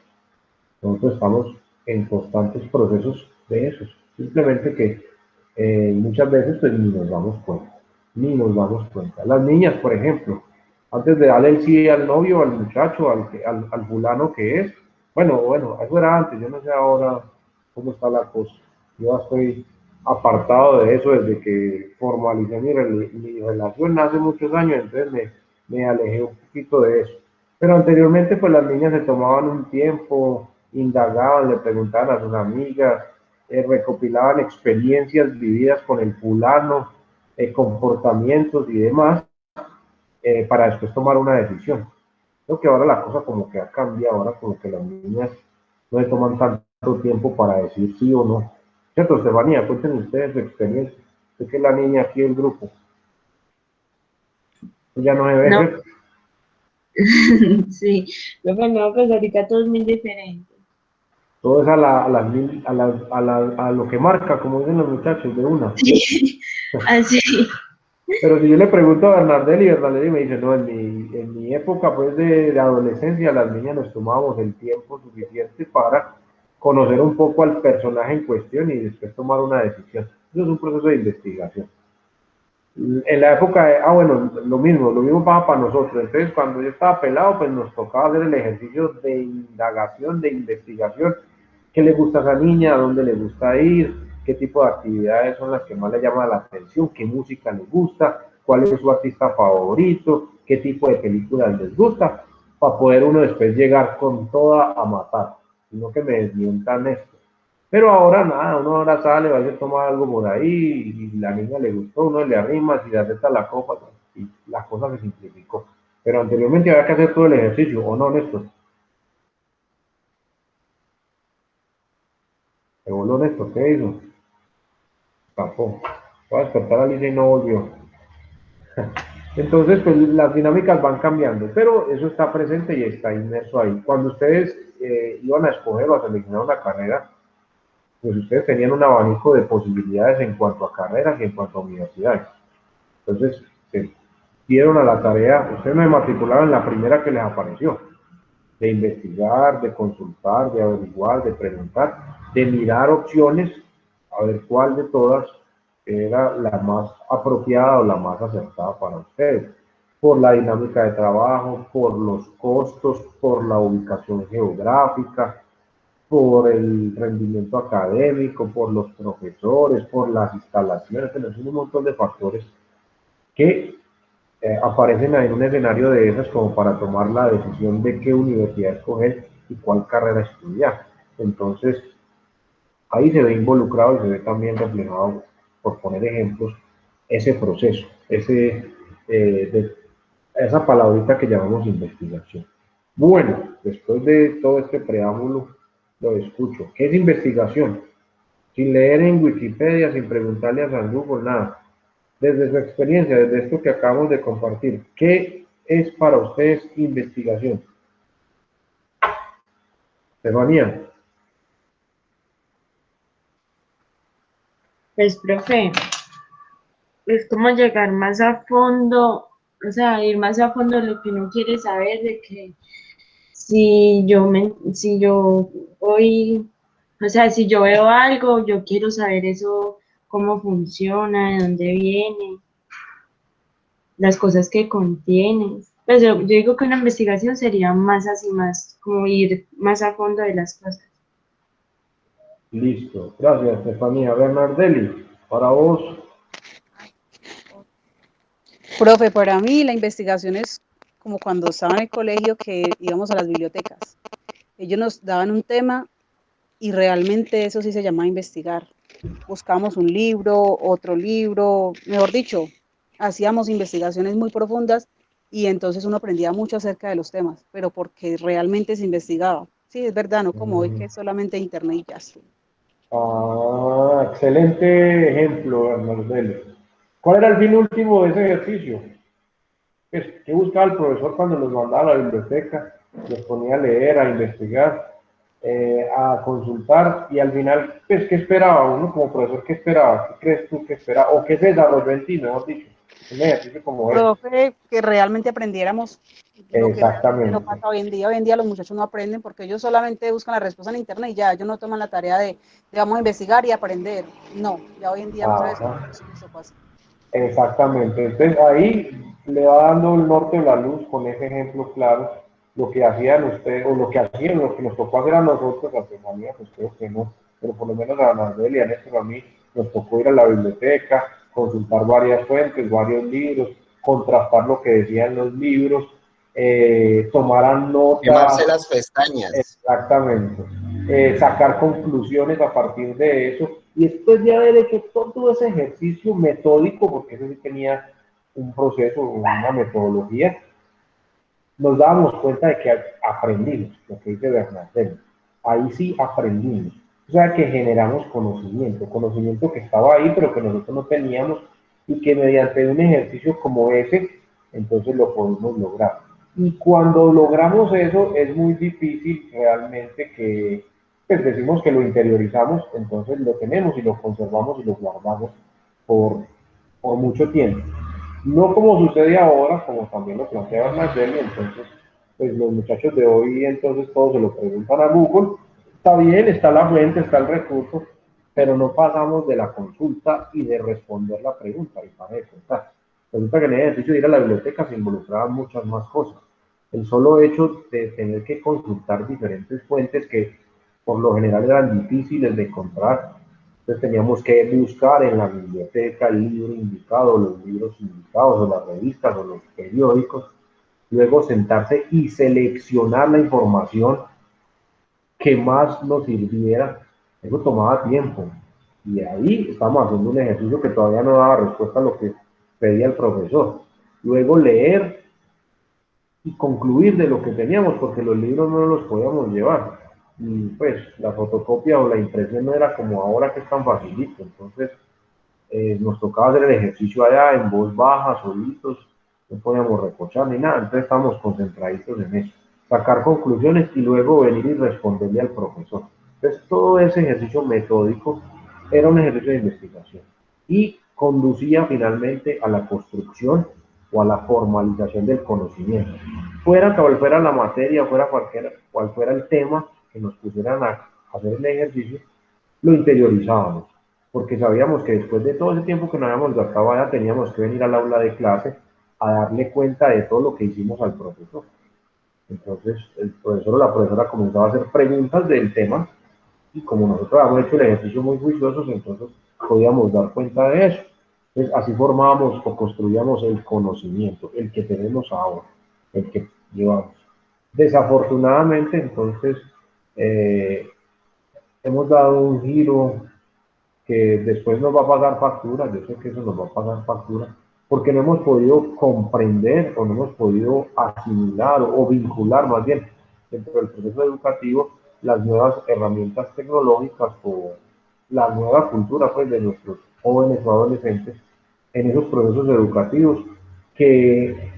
Nosotros estamos en constantes procesos de esos, simplemente que muchas veces pues ni nos damos cuenta, ni nos damos cuenta. Las niñas, por ejemplo, antes de darle el sí al novio, al muchacho, al fulano que es, bueno, eso era antes, yo no sé ahora cómo está la cosa. Yo estoy apartado de eso desde que formalicé mi relación hace muchos años, entonces me alejé un poquito de eso. Pero anteriormente, pues las niñas se tomaban un tiempo, indagaban, le preguntaban a sus amigas, recopilaban experiencias vividas con el fulano, comportamientos y demás, para después tomar una decisión. Creo que ahora la cosa como que ha cambiado, ahora como que las niñas no se toman tanto tiempo para decir sí o no. ¿Cierto, Estefanía? Cuenten ustedes su experiencia. Sé que es la niña aquí del grupo. Ella no debe No, ser. sí, profe, no, pues ahorita todo es muy diferente. Todo es a lo que marca, como dicen los muchachos, de una. Sí, así. Pero si yo le pregunto a Bernardelli me dice, no, en mi época pues de adolescencia, las niñas nos tomábamos el tiempo suficiente para conocer un poco al personaje en cuestión y después tomar una decisión. Eso es un proceso de investigación. En la época de, bueno, lo mismo pasa para nosotros. Entonces, cuando yo estaba pelado, pues nos tocaba hacer el ejercicio de indagación, de investigación. ¿Qué le gusta a esa niña? ¿A dónde le gusta ir? ¿Qué tipo de actividades son las que más le llaman la atención? ¿Qué música le gusta? ¿Cuál es su artista favorito? ¿Qué tipo de películas les gusta? Para poder uno después llegar con toda a matar. Sino que me desmientan esto. Pero ahora nada, uno ahora sale, va a tomar algo por ahí, y la niña le gustó, uno le arrima, si le acepta la copa, y la cosa se simplificó. Pero anteriormente había que hacer todo el ejercicio, ¿o no, Néstor? Se voló Néstor, ¿qué hizo? Tapó. Va a despertar a Alicia y no volvió. Entonces, pues las dinámicas van cambiando, pero eso está presente y está inmerso ahí. Cuando ustedes iban a escoger o a seleccionar una carrera, pues ustedes tenían un abanico de posibilidades en cuanto a carreras y en cuanto a universidades. Entonces, se dieron a la tarea, ustedes me matricularon en la primera que les apareció, de investigar, de consultar, de averiguar, de preguntar, de mirar opciones, a ver cuál de todas era la más apropiada o la más acertada para ustedes, por la dinámica de trabajo, por los costos, por la ubicación geográfica, por el rendimiento académico, por los profesores, por las instalaciones, tenemos un montón de factores que aparecen en un escenario de esas como para tomar la decisión de qué universidad escoger y cuál carrera estudiar. Entonces, ahí se ve involucrado y se ve también reflejado, por poner ejemplos, ese proceso, esa palabrita que llamamos investigación. Bueno, después de todo este preámbulo, lo escucho. ¿Qué es investigación? Sin leer en Wikipedia, sin preguntarle a San Google, nada. Desde su experiencia, desde esto que acabamos de compartir, ¿qué es para ustedes investigación? Estefanía. Pues, profe, es como llegar más a fondo, o sea, ir más a fondo de lo que uno quiere saber, de que si yo voy, o sea, si yo veo algo, yo quiero saber eso, cómo funciona, de dónde viene, las cosas que contiene. Pues yo digo que una investigación sería más así, más como ir más a fondo de las cosas. Listo. Gracias, Estefanía. Bernardelli, para vos. Profe, para mí la investigación es como cuando estaba en el colegio que íbamos a las bibliotecas. Ellos nos daban un tema y realmente eso sí se llamaba investigar. Buscábamos un libro, otro libro, mejor dicho, hacíamos investigaciones muy profundas y entonces uno aprendía mucho acerca de los temas, pero porque realmente se investigaba. Sí, es verdad, no como hoy que es solamente internet y ya. Excelente ejemplo, Bernardelli. ¿Cuál era el fin último de ese ejercicio? Pues, ¿qué buscaba el profesor cuando los mandaba a la biblioteca? Los ponía a leer, a investigar, a consultar y al final, pues, ¿qué esperaba uno como profesor? ¿Qué esperaba? ¿Qué crees tú que esperaba? ¿O qué se desarrolló en ti, mejor dicho? Un ejercicio como este. Profe, que realmente aprendiéramos lo que realmente no Exactamente. pasa hoy en día. Hoy en día los muchachos no aprenden porque ellos solamente buscan la respuesta en internet y ya, ellos no toman la tarea de vamos a investigar y aprender. No, ya hoy en día muchas veces Ajá. eso pasa. Exactamente. Entonces ahí le va dando el norte de la luz con ese ejemplo claro, lo que hacían ustedes, o lo que hacían, lo que nos tocó hacer a nosotros, a Estefanía, pues creo que no, pero por lo menos a Anabel y a Néstor, a mí, nos tocó ir a la biblioteca, consultar varias fuentes, varios libros, contrastar lo que decían los libros, tomaran Quemarse notas. las pestañas. Exactamente. Sacar conclusiones a partir de eso y después de haber hecho todo ese ejercicio metódico, porque eso sí tenía un proceso, una metodología, nos dábamos cuenta de que aprendimos, lo que dice Bernardelli. Ahí sí aprendimos. O sea que generamos conocimiento que estaba ahí, pero que nosotros no teníamos y que mediante un ejercicio como ese, entonces lo podemos lograr. Y cuando logramos eso, es muy difícil realmente pues decimos que lo interiorizamos, entonces lo tenemos y lo conservamos y lo guardamos por, por mucho tiempo. No como sucede ahora, como también lo plantea Bernardelli, entonces, pues los muchachos de hoy, entonces todos se lo preguntan a Google, está bien, está la fuente, está el recurso, pero no pasamos de la consulta y de responder la pregunta, y para de contar. Resulta que en el ejercicio de ir a la biblioteca se involucraban muchas más cosas. El solo hecho de tener que consultar diferentes fuentes que por lo general eran difíciles de encontrar, entonces teníamos que buscar en la biblioteca el libro indicado, los libros indicados, o las revistas, o los periódicos, luego sentarse y seleccionar la información que más nos sirviera. Eso tomaba tiempo. Y ahí estamos haciendo un ejercicio que todavía no daba respuesta a lo que pedía el profesor. Luego leer y concluir de lo que teníamos, porque los libros no los podíamos llevar. Y pues la fotocopia o la impresión no era como ahora que es tan facilito. Entonces nos tocaba hacer el ejercicio allá en voz baja, solitos, no podíamos recochar ni nada, entonces estábamos concentraditos en eso, sacar conclusiones y luego venir y responderle al profesor. Entonces todo ese ejercicio metódico era un ejercicio de investigación y conducía finalmente a la construcción o a la formalización del conocimiento. Fuera cual fuera la materia, fuera cual fuera el tema que nos pusieran a hacer el ejercicio, lo interiorizábamos, porque sabíamos que después de todo ese tiempo que nos habíamos gastado allá, teníamos que venir al aula de clase a darle cuenta de todo lo que hicimos al profesor. Entonces, el profesor o la profesora comenzaba a hacer preguntas del tema, y como nosotros habíamos hecho el ejercicio muy juiciosos, entonces podíamos dar cuenta de eso. Entonces, así formábamos o construíamos el conocimiento, el que tenemos ahora, el que llevamos. Desafortunadamente, entonces, eh, hemos dado un giro que después nos va a pagar factura, yo sé que eso nos va a pagar factura, porque no hemos podido comprender o no hemos podido asimilar o vincular más bien dentro del proceso educativo las nuevas herramientas tecnológicas o la nueva cultura pues de nuestros jóvenes o adolescentes en esos procesos educativos que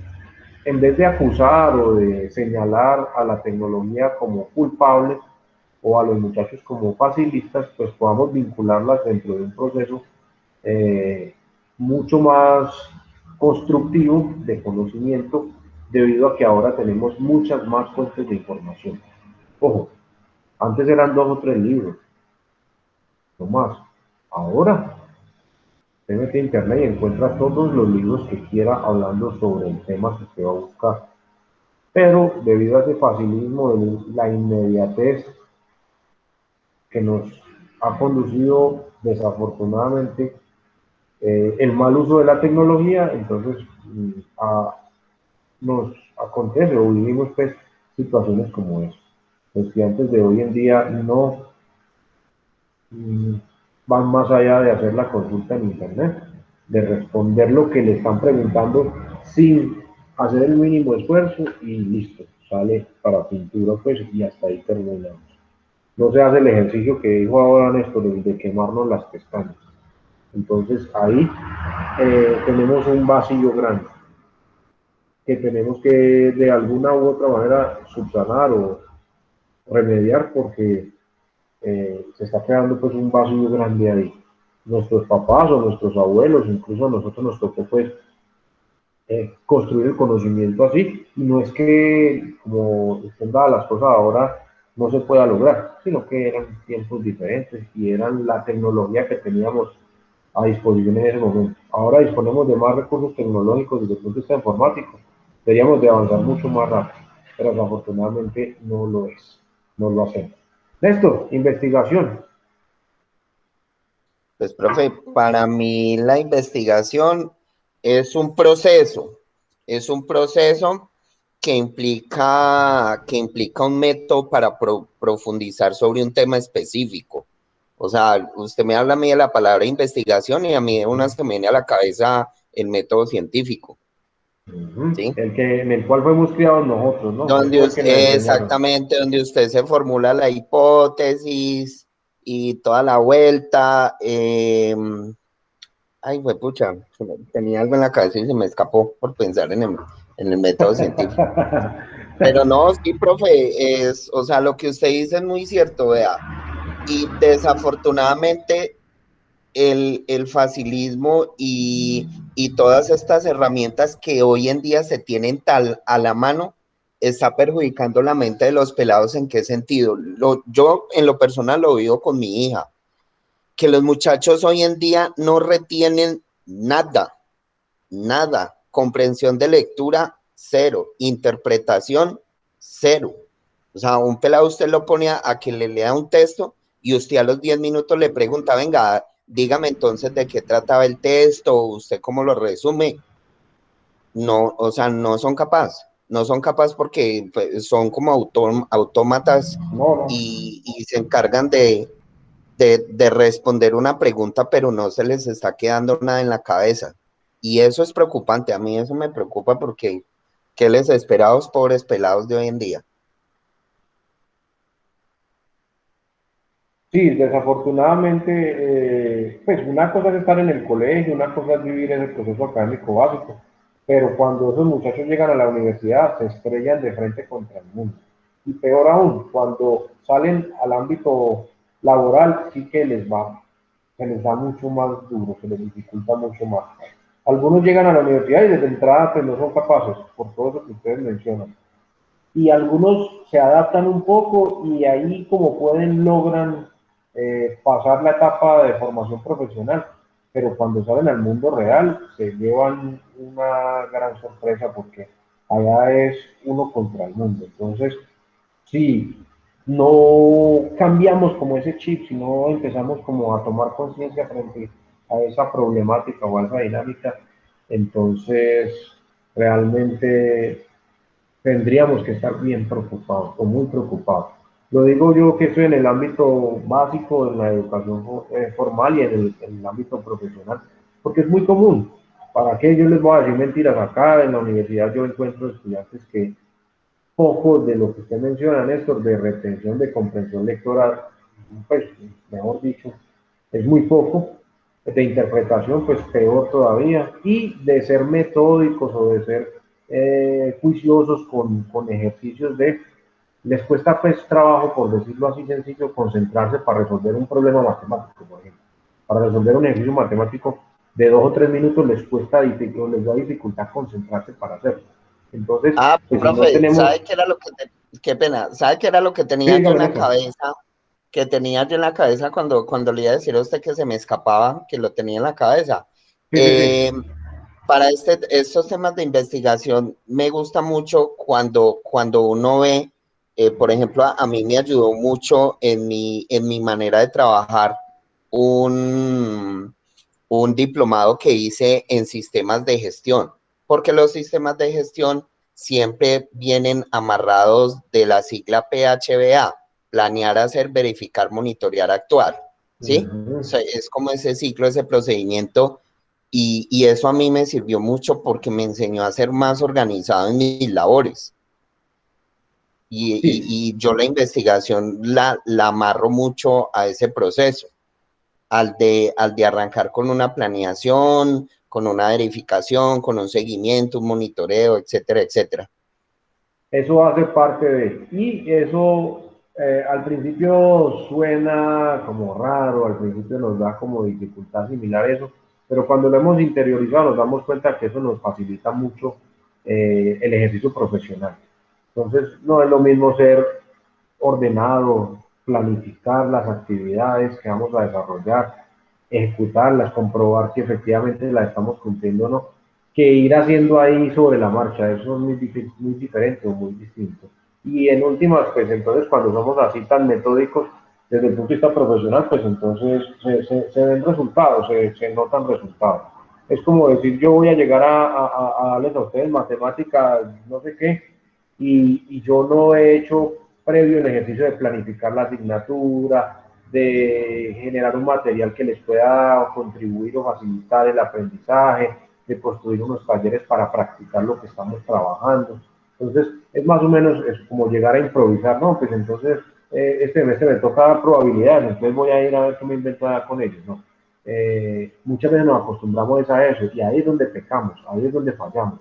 en vez de acusar o de señalar a la tecnología como culpable, o a los muchachos como facilistas, pues podamos vincularlas dentro de un proceso eh, mucho más constructivo de conocimiento, debido a que ahora tenemos muchas más fuentes de información. Ojo, antes eran 2 o 3 libros, no más. Ahora se mete a internet y encuentra todos los libros que quiera hablando sobre el tema que se va a buscar. Pero debido a ese facilismo, la inmediatez que nos ha conducido desafortunadamente el mal uso de la tecnología, entonces nos acontece o vivimos pues situaciones como esa. Los estudiantes de hoy en día no mm, van más allá de hacer la consulta en internet, de responder lo que le están preguntando sin hacer el mínimo esfuerzo y listo, sale para pintura pues y hasta ahí terminamos. No se hace el ejercicio que dijo ahora Néstor, el de quemarnos las pestañas. Entonces ahí tenemos un vacío grande que tenemos que de alguna u otra manera subsanar o remediar, porque se está creando pues un vacío grande ahí. Nuestros papás o nuestros abuelos, incluso a nosotros nos tocó pues construir el conocimiento así, y no es que como estén dadas las cosas ahora no se pueda lograr, sino que eran tiempos diferentes y eran la tecnología que teníamos a disposición en ese momento. Ahora disponemos de más recursos tecnológicos desde el punto de vista informático, deberíamos de avanzar mucho más rápido, pero desafortunadamente no lo es, no lo hacemos. Néstor, investigación. Pues, profe, para mí la investigación es un proceso que implica un método para profundizar sobre un tema específico. O sea, usted me habla a mí de la palabra investigación y a mí de una se me viene a la cabeza el método científico, ¿sí? El que, en el cual fuimos criados nosotros, ¿no? Eso fue el que nos enseñaron. Exactamente, donde usted se formula la hipótesis y toda la vuelta. Ay, fue pucha, tenía algo en la cabeza y se me escapó por pensar en el método científico. Pero no, sí, profe, o sea, lo que usted dice es muy cierto, vea. Y desafortunadamente el facilismo y todas estas herramientas que hoy en día se tienen tal a la mano está perjudicando la mente de los pelados. ¿En qué sentido? Yo en lo personal lo vivo con mi hija, que los muchachos hoy en día no retienen nada, nada. Comprensión de lectura, cero. Interpretación, cero. O sea, un pelado usted lo pone a que le lea un texto y usted a los 10 minutos le pregunta, venga, dígame entonces de qué trataba el texto, usted cómo lo resume. No, o sea, no son capaces. No son capaces porque pues, son como autómatas No, no. y se encargan de responder una pregunta, pero no se les está quedando nada en la cabeza. Y eso es preocupante. A mí eso me preocupa porque qué les espera a los pobres pelados de hoy en día. Sí, desafortunadamente, pues una cosa es estar en el colegio, una cosa es vivir en el proceso académico básico, pero cuando esos muchachos llegan a la universidad se estrellan de frente contra el mundo. Y peor aún, cuando salen al ámbito laboral, sí que se les da mucho más duro, se les dificulta mucho más. Algunos llegan a la universidad y desde entrada pues no son capaces, por todo eso que ustedes mencionan. Y algunos se adaptan un poco y ahí como pueden logran pasar la etapa de formación profesional, pero cuando salen al mundo real se llevan una gran sorpresa porque allá es uno contra el mundo. Entonces, si no cambiamos como ese chip, si no empezamos como a tomar conciencia frente a esa problemática o a esa dinámica, entonces realmente tendríamos que estar bien preocupados o muy preocupados. Lo digo yo que estoy en el ámbito básico, en la educación formal y en el ámbito profesional, porque es muy común. ¿Para qué yo les voy a decir mentiras? Acá en la universidad yo encuentro estudiantes que poco de lo que usted menciona, Néstor, de retención de comprensión lectora, pues mejor dicho, es muy poco. De interpretación, pues peor todavía. Y de ser metódicos o de ser juiciosos con ejercicios de... Les cuesta pues trabajo, por decirlo así sencillo, concentrarse para resolver un problema matemático, por ejemplo. Para resolver un ejercicio matemático de 2 o 3 minutos les cuesta, les da dificultad concentrarse para hacerlo. Entonces, Ah, pues si no profe, tenemos... ¿sabe qué era lo que qué pena? ¿Sabe qué era lo que Sí, tenía yo en dígame, la Néstor. cabeza? Que tenía yo en la cabeza cuando le iba a decir a usted que se me escapaba, que lo tenía en la cabeza. Sí, sí, sí. Para estos temas de investigación, me gusta mucho cuando uno ve, por ejemplo, a mí me ayudó mucho en mi manera de trabajar un, un diplomado que hice en sistemas de gestión, porque los sistemas de gestión siempre vienen amarrados de la sigla PHBA, planear, hacer, verificar, monitorear, actuar, ¿sí? O Ujú. sea, es como ese ciclo, ese procedimiento, y eso a mí me sirvió mucho porque me enseñó a ser más organizado en mis labores. Sí, Y yo la investigación la amarro mucho a ese proceso al de arrancar con una planeación, con una verificación, con un seguimiento, un monitoreo, etcétera, etcétera. eso hace parte de, y eso al principio suena como raro, al principio nos da como dificultad asimilar eso, pero cuando lo hemos interiorizado nos damos cuenta que eso nos facilita mucho el ejercicio profesional. Entonces, no es lo mismo ser ordenado, planificar las actividades que vamos a desarrollar, ejecutarlas, comprobar si efectivamente las estamos cumpliendo o no, que ir haciendo ahí sobre la marcha, eso es muy diferente o muy distinto. Y en últimas, pues entonces cuando somos así tan metódicos desde el punto de vista profesional, pues entonces se ven resultados, se notan resultados. Es como decir, yo voy a llegar a darles a ustedes matemáticas, no sé qué, y yo no he hecho previo el ejercicio de planificar la asignatura, de generar un material que les pueda contribuir o facilitar el aprendizaje, de construir unos talleres para practicar lo que estamos trabajando. Entonces, es más o menos es como llegar a improvisar, ¿no? Pues entonces, este semestre me toca dar probabilidades, entonces voy a ir a ver qué me invento a dar con ellos, ¿no? Muchas veces nos acostumbramos a eso y ahí es donde pecamos, ahí es donde fallamos.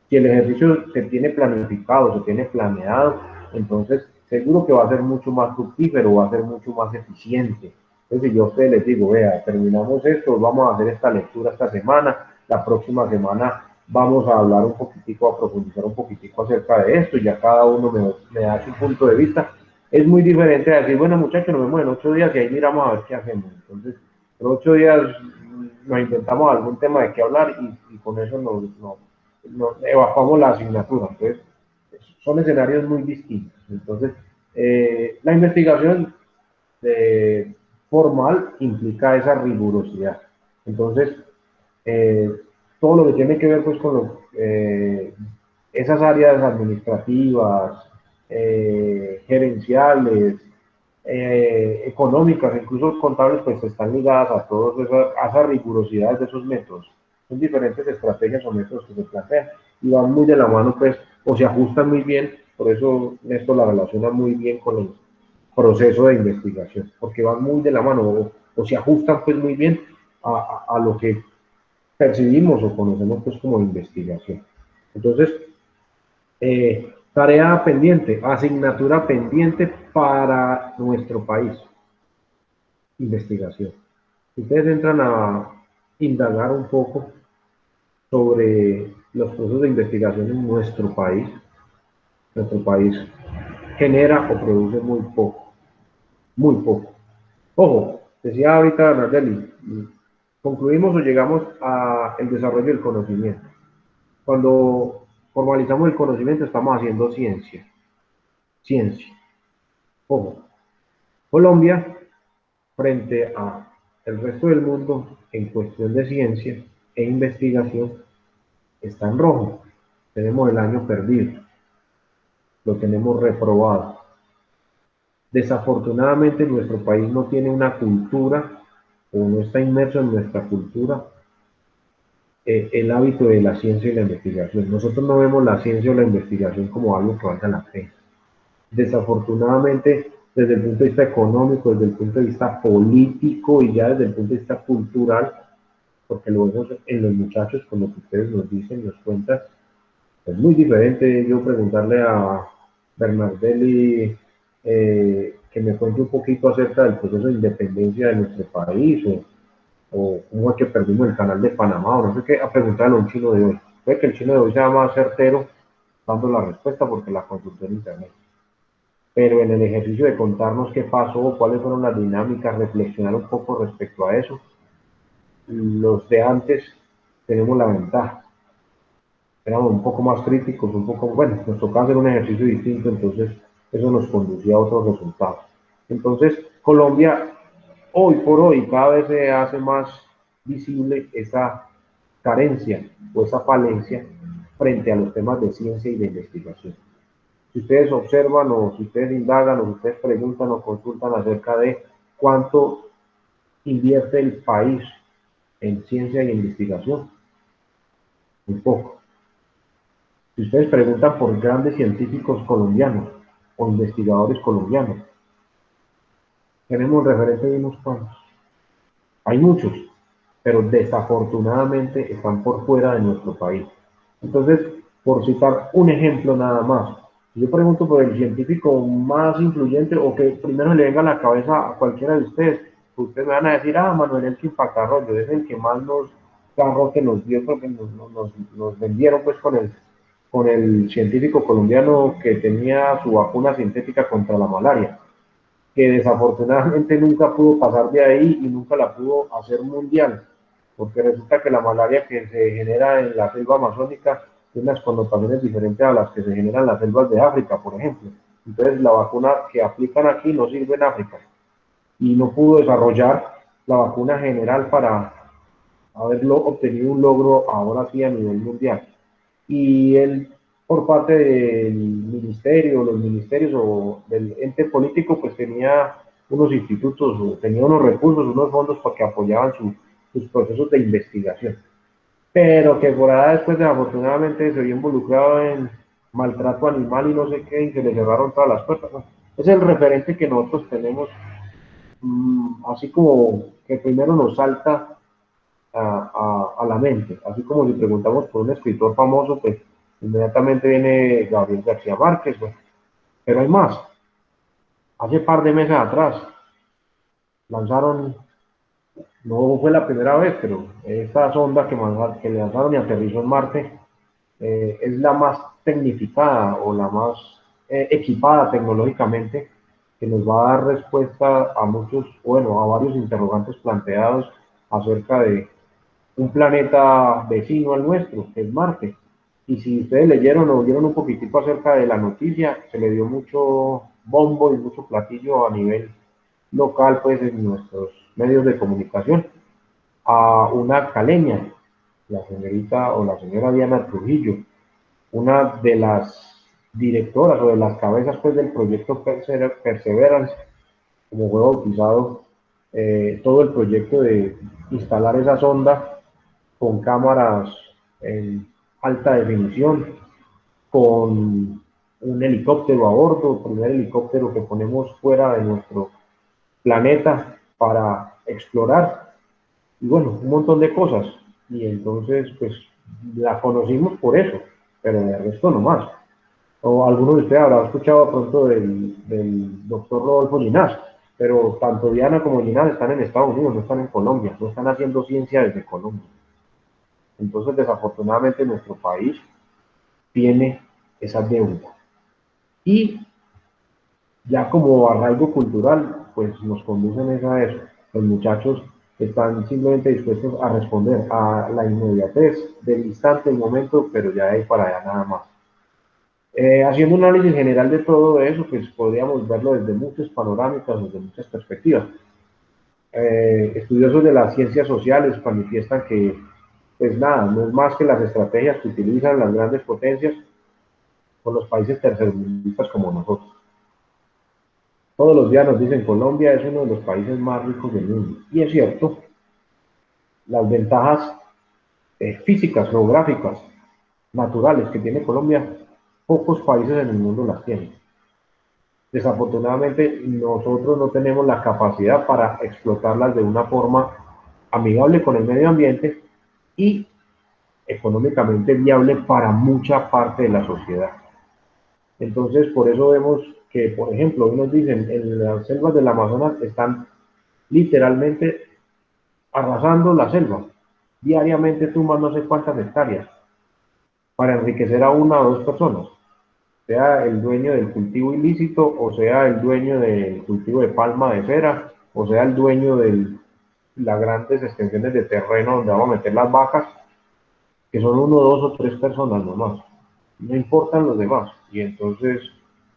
Si el ejercicio se tiene planificado, se tiene planeado, entonces seguro que va a ser mucho más fructífero, va a ser mucho más eficiente. Entonces, si yo a ustedes les digo, vea, terminamos esto, vamos a hacer esta lectura esta semana, la próxima semana vamos a hablar un poquitico, a profundizar un poquitico acerca de esto, y ya cada uno me da su punto de vista. Es muy diferente a decir, bueno, muchachos, nos vemos en 8 días y ahí miramos a ver qué hacemos. Entonces, en 8 días nos inventamos algún tema de qué hablar y con eso nos evacuamos la asignatura. Entonces, son escenarios muy distintos. Entonces, la investigación formal implica esa rigurosidad. Entonces, eh, todo lo que tiene que ver pues con esas áreas administrativas, gerenciales, económicas, incluso contables, pues están ligadas a a esas rigurosidades de esos métodos. Son diferentes estrategias o métodos que se plantean y van muy de la mano, pues, o se ajustan muy bien, por eso esto la relaciona muy bien con el proceso de investigación, porque van muy de la mano o se ajustan pues muy bien a lo que percibimos o conocemos pues como investigación. Entonces, tarea pendiente, asignatura pendiente para nuestro país, investigación. Si ustedes entran a indagar un poco sobre los procesos de investigación en nuestro país genera o produce muy poco, muy poco. Ojo, decía ahorita Nardelli, concluimos o llegamos al desarrollo del conocimiento. Cuando formalizamos el conocimiento estamos haciendo ciencia, ciencia. Ojo, Colombia frente a el resto del mundo en cuestión de ciencia e investigación está en rojo. Tenemos el año perdido, lo tenemos reprobado. Desafortunadamente nuestro país no tiene una cultura o no está inmerso en nuestra cultura el hábito de la ciencia y la investigación. Nosotros no vemos la ciencia o la investigación como algo que valga la pena. Desafortunadamente, desde el punto de vista económico, desde el punto de vista político y ya desde el punto de vista cultural, porque lo vemos en los muchachos, con lo que ustedes nos dicen, nos cuentan, es muy diferente yo preguntarle a Bernardelli que me cuente un poquito acerca del proceso de independencia de nuestro país o cómo es que perdimos el canal de Panamá o no sé qué, a preguntarle a un chino de hoy. Puede que el chino de hoy sea más certero dando la respuesta porque la consultó en internet. Pero en el ejercicio de contarnos qué pasó, cuáles fueron las dinámicas, reflexionar un poco respecto a eso, los de antes tenemos la ventaja. Éramos un poco más críticos, un poco, bueno, nos tocaba hacer un ejercicio distinto, entonces eso nos conducía a otros resultados. Entonces, Colombia, hoy por hoy, cada vez se hace más visible esa carencia o esa falencia frente a los temas de ciencia y de investigación. Si ustedes observan o si ustedes indagan o si ustedes preguntan o consultan acerca de cuánto invierte el país en ciencia y investigación, muy poco. Si ustedes preguntan por grandes científicos colombianos o investigadores colombianos, tenemos referente de unos cuantos. Hay muchos, pero desafortunadamente están por fuera de nuestro país. Entonces, por citar un ejemplo nada más, si yo pregunto por el científico más influyente o que primero le venga a la cabeza a cualquiera de ustedes, ustedes me van a decir, ah, Manuel Elkin Pacarroyo, es el que más garrote nos dio porque nos vendieron pues con el científico colombiano que tenía su vacuna sintética contra la malaria, que desafortunadamente nunca pudo pasar de ahí y nunca la pudo hacer mundial, porque resulta que la malaria que se genera en la selva amazónica tiene unas connotaciones diferentes a las que se generan en las selvas de África, por ejemplo. Entonces la vacuna que aplican aquí no sirve en África y no pudo desarrollar la vacuna general para haberlo obtenido un logro ahora sí a nivel mundial. Y él, por parte del ministerio, los ministerios o del ente político, pues tenía unos institutos, o tenía unos recursos, unos fondos para que apoyaban sus procesos de investigación. Pero que por allá después, desafortunadamente, se vio involucrado en maltrato animal y no sé qué, y se le cerraron todas las puertas. ¿No? Es el referente que nosotros tenemos, así como que primero nos salta a la mente. Así como si preguntamos por un escritor famoso, pues Inmediatamente viene Gabriel García Márquez, bueno, pero hay más. Hace par de meses atrás lanzaron, no fue la primera vez, pero esta sonda que lanzaron y aterrizó en Marte es la más tecnificada o la más equipada tecnológicamente, que nos va a dar respuesta a muchos, bueno, a varios interrogantes planteados acerca de un planeta vecino al nuestro, que es Marte. Y si ustedes leyeron o vieron un poquitico acerca de la noticia, se le dio mucho bombo y mucho platillo a nivel local, pues en nuestros medios de comunicación, a una caleña, la señorita o la señora Diana Trujillo, una de las directoras o de las cabezas pues del proyecto Perseverance, como fue bautizado todo el proyecto de instalar esa sonda con cámaras en alta definición, con un helicóptero a bordo, el primer helicóptero que ponemos fuera de nuestro planeta para explorar, y bueno, un montón de cosas. Y entonces, pues, la conocimos por eso, pero de resto no más. O algunos de ustedes habrán escuchado pronto del doctor Rodolfo Ginás, pero tanto Diana como Ginás están en Estados Unidos, no están en Colombia, no están haciendo ciencia desde Colombia. Entonces, desafortunadamente, nuestro país tiene esa deuda. Y ya como arraigo cultural, pues nos conducen a eso. Los muchachos están simplemente dispuestos a responder a la inmediatez del instante, del momento, pero ya hay para allá nada más. Haciendo un análisis general de todo eso, pues podríamos verlo desde muchas panorámicas, desde muchas perspectivas. Estudiosos de las ciencias sociales manifiestan que, pues nada, no es más que las estrategias que utilizan las grandes potencias con los países tercermundistas como nosotros. Todos los días nos dicen Colombia es uno de los países más ricos del mundo. Y es cierto, las ventajas físicas, geográficas, naturales que tiene Colombia, pocos países en el mundo las tienen. Desafortunadamente, nosotros no tenemos la capacidad para explotarlas de una forma amigable con el medio ambiente y económicamente viable para mucha parte de la sociedad. Entonces, por eso vemos que, por ejemplo, hoy nos dicen, en las selvas del Amazonas están literalmente arrasando la selva. Diariamente tumban no sé cuántas hectáreas para enriquecer a una o dos personas, sea el dueño del cultivo ilícito, o sea el dueño del cultivo de palma de cera, o sea el dueño de las grandes extensiones de terreno donde vamos a meter las vacas, que son uno, dos o tres personas nomás. No importan los demás. Y entonces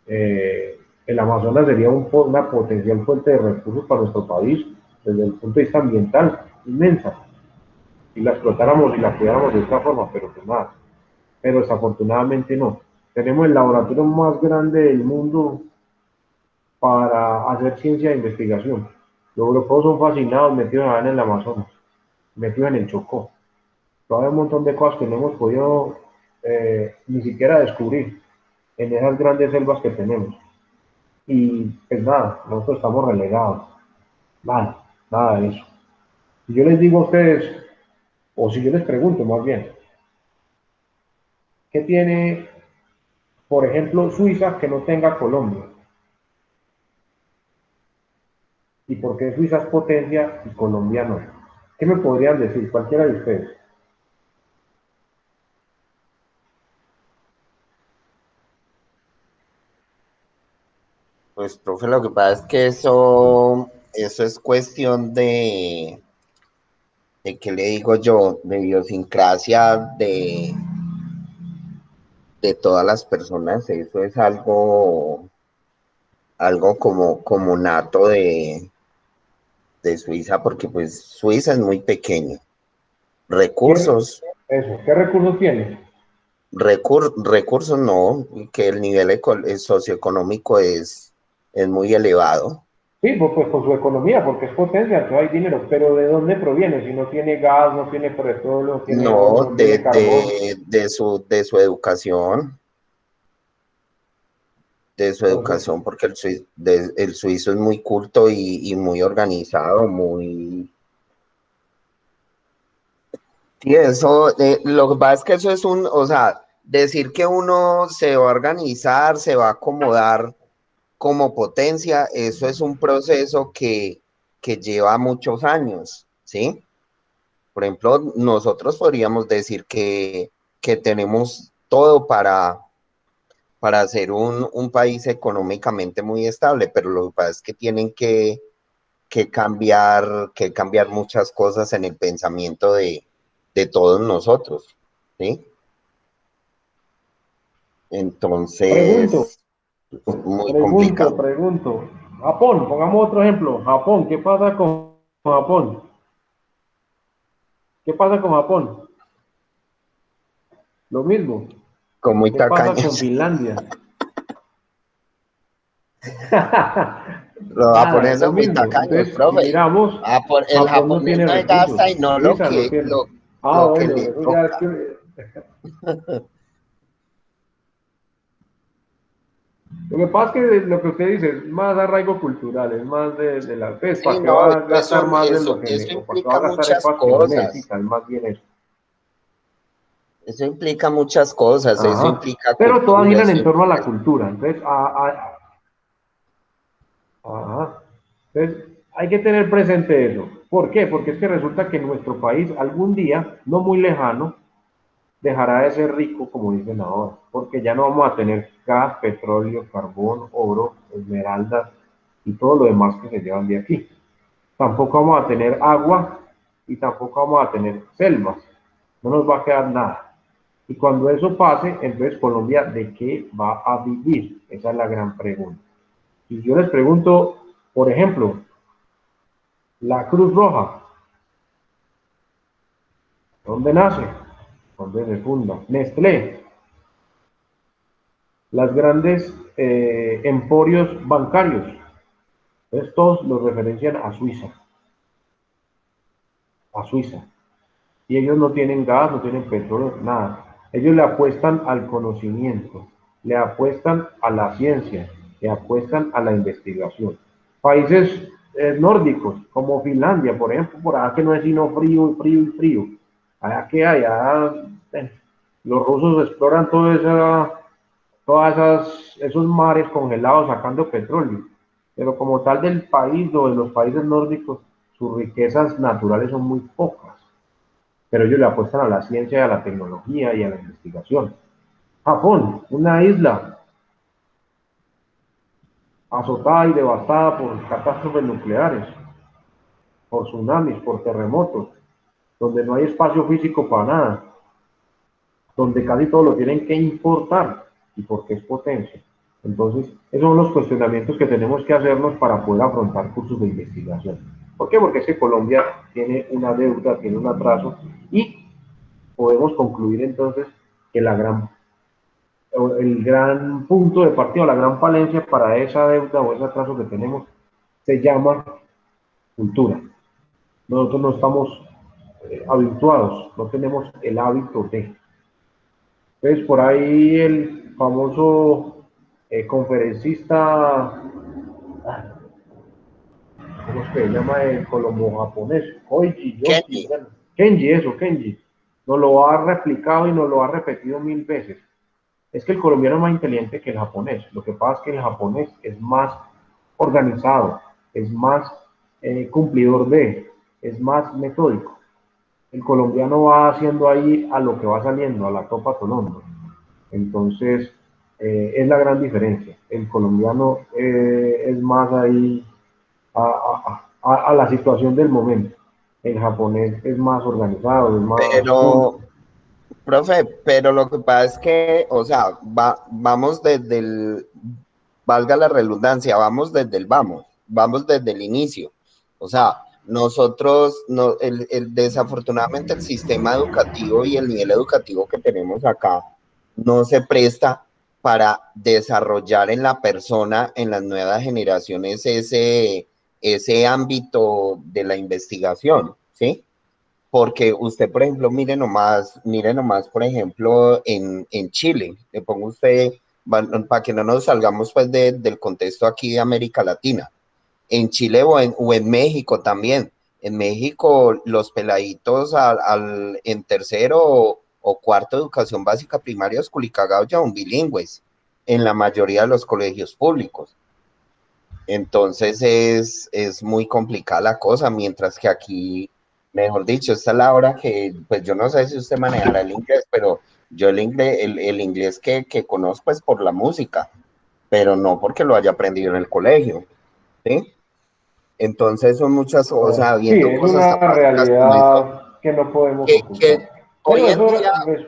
el Amazonas sería una potencial fuente de recursos para nuestro país desde el punto de vista ambiental inmensa. Si la explotáramos y la cuidáramos de esta forma, pero pues nada. Pero desafortunadamente no. Tenemos el laboratorio más grande del mundo para hacer ciencia de investigación. Los europeos son fascinados metidos allá en el Amazonas, metidos en el Chocó. Todavía hay un montón de cosas que no hemos podido ni siquiera descubrir en esas grandes selvas que tenemos. Y pues nada, nosotros estamos relegados. Nada, nada de eso. Si yo les digo a ustedes, o si yo les pregunto más bien, ¿qué tiene, por ejemplo, Suiza que no tenga Colombia? ¿Y por qué Suiza es potencia y Colombia no? ¿Qué me podrían decir cualquiera de ustedes? Pues, profe, lo que pasa es que eso es cuestión de ¿qué le digo yo? De idiosincrasia de todas las personas. Eso es algo como nato de Suiza, porque pues Suiza es muy pequeño. ¿Qué, Recursos, ¿qué recursos tiene? recursos no, que el nivel socioeconómico es muy elevado. Sí, pues con su economía, porque es potencia, entonces hay dinero, pero ¿de dónde proviene? Si no tiene gas, no tiene petróleo, no tiene oro, No, no tiene carbón. de su educación, Entonces, porque el suizo es muy culto y muy organizado, muy... Sí, eso, lo que pasa es que eso es o sea, decir que uno se va a organizar, se va a acomodar como potencia, eso es un proceso que lleva muchos años, ¿sí? Por ejemplo, nosotros podríamos decir que tenemos todo para ser un país económicamente muy estable, pero lo que pasa es que tienen que cambiar muchas cosas en el pensamiento de todos nosotros, ¿sí? Pregunto, Entonces, muy complicado. pregunto. Japón, pongamos otro ejemplo. Japón, ¿qué pasa con Japón? ¿Qué pasa con Japón? Lo mismo. Con muy ¿Qué pasa con tacaños. Finlandia? Los Nada, es japoneses lo son muy mismo. tacaños, Entonces, si profe. miramos, El Japón no japonés tiene no recursos. gasta y no Suiza lo tiene. Ah, lo que bueno, le eso ya es toca. que... Lo que pasa es que lo que usted dice es más arraigo cultural, es más de la pues, ¿para Sí, qué no, va a gastar más de lo eso o para qué va a implica gastar muchas espacio que no cosas. necesita? Es más bien eso. Eso implica muchas cosas, eso Ajá. implica Pero todas cultura, giran eso en torno a la implica... cultura. Entonces, ajá. Entonces, hay que tener presente eso. ¿Por qué? Porque es que resulta que nuestro país algún día, no muy lejano, dejará de ser rico, como dicen ahora, porque ya no vamos a tener gas, petróleo, carbón, oro, esmeraldas y todo lo demás que se llevan de aquí. Tampoco vamos a tener agua y tampoco vamos a tener selvas. No nos va a quedar nada. Y cuando eso pase, entonces Colombia, ¿de qué va a vivir? Esa es la gran pregunta. Y yo les pregunto, por ejemplo, la Cruz Roja, ¿dónde nace? ¿Dónde se funda? Nestlé, las grandes emporios bancarios, estos los referencian a Suiza. Y ellos no tienen gas, no tienen petróleo, nada. Ellos le apuestan al conocimiento, le apuestan a la ciencia, le apuestan a la investigación. Países nórdicos, como Finlandia, por ejemplo, por allá que no es sino frío, frío y frío. Allá que hay, allá los rusos exploran esos mares congelados sacando petróleo. Pero como tal del país o de los países nórdicos, sus riquezas naturales son muy pocas, pero ellos le apuestan a la ciencia, a la tecnología y a la investigación. Japón, una isla azotada y devastada por catástrofes nucleares, por tsunamis, por terremotos, donde no hay espacio físico para nada, donde casi todo lo tienen que importar y porque es potencia. Entonces, esos son los cuestionamientos que tenemos que hacernos para poder afrontar cursos de investigación. ¿Por qué? Porque es que Colombia tiene una deuda, tiene un atraso y podemos concluir entonces que el gran punto de partida, la gran falencia para esa deuda o ese atraso que tenemos se llama cultura. Nosotros no estamos habituados, no tenemos el hábito de. Entonces, por ahí el famoso conferencista, ¿cómo es que se llama? El colombo-japonés, Koichi, Yoshi, Kenny, bueno, Kenji, eso, Kenji, nos lo ha replicado y nos lo ha repetido 1000 veces. Es que el colombiano es más inteligente que el japonés. Lo que pasa es que el japonés es más organizado, es más cumplidor es más metódico. El colombiano va haciendo ahí a lo que va saliendo, a la topa tolondo. Entonces, es la gran diferencia. El colombiano es más ahí a la situación del momento. El japonés es más organizado, es más cool. pero, profe, pero lo que pasa es que, o sea, vamos valga la redundancia, vamos desde el inicio. O sea, nosotros, no, desafortunadamente el sistema educativo y el nivel educativo que tenemos acá no se presta para desarrollar en la persona, en las nuevas generaciones, ese ámbito de la investigación, ¿sí? Porque usted, por ejemplo, mire nomás, por ejemplo, en Chile, le pongo usted, para que no nos salgamos pues del contexto aquí de América Latina, en Chile o en México también. En México, los peladitos en tercero o cuarto de educación básica primaria, los culicagados ya son bilingües en la mayoría de los colegios públicos. Entonces es muy complicada la cosa, mientras que aquí, mejor dicho, esta es la hora que, pues yo no sé si usted manejará el inglés, pero yo el inglés que conozco es por la música, pero no porque lo haya aprendido en el colegio, ¿sí? Entonces son muchas cosas, Sí, viendo es cosas una tan básicas como eso, realidad que no podemos que ocultar. hoy Pero en eso, día pues,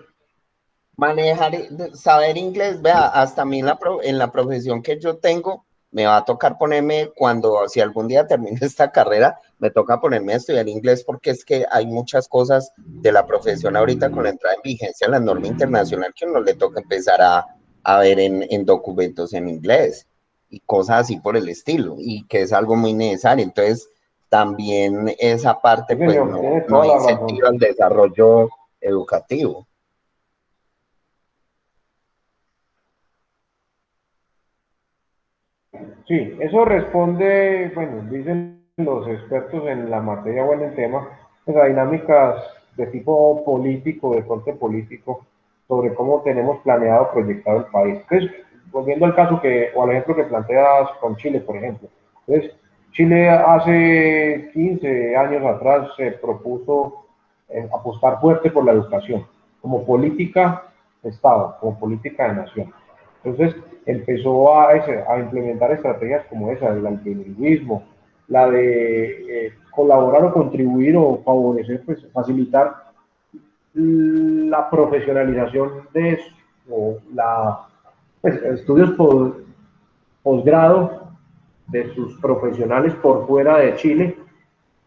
manejar, saber inglés, vea, hasta a mí en la profesión que yo tengo, me va a tocar ponerme, si algún día termine esta carrera, me toca ponerme a estudiar inglés porque es que hay muchas cosas de la profesión ahorita con la entrada en vigencia de la norma internacional que uno le toca empezar a ver en documentos en inglés y cosas así por el estilo, y que es algo muy necesario. Entonces, también esa parte, sí, pues señor, no, tiene no toda la razón. incentiva el desarrollo educativo. Sí, eso responde, bueno, dicen los expertos en la materia o en el tema, pues, a dinámicas de tipo político, de corte político, sobre cómo tenemos planeado proyectar el país. Entonces, volviendo al caso o al ejemplo que planteas con Chile, por ejemplo. Entonces, Chile hace 15 años atrás se propuso apostar fuerte por la educación, como política de Estado, como política de nación. Entonces empezó a implementar estrategias como esa, el bilingüismo, la de colaborar o contribuir o favorecer, pues facilitar la profesionalización de eso, o pues, estudios posgrado de sus profesionales por fuera de Chile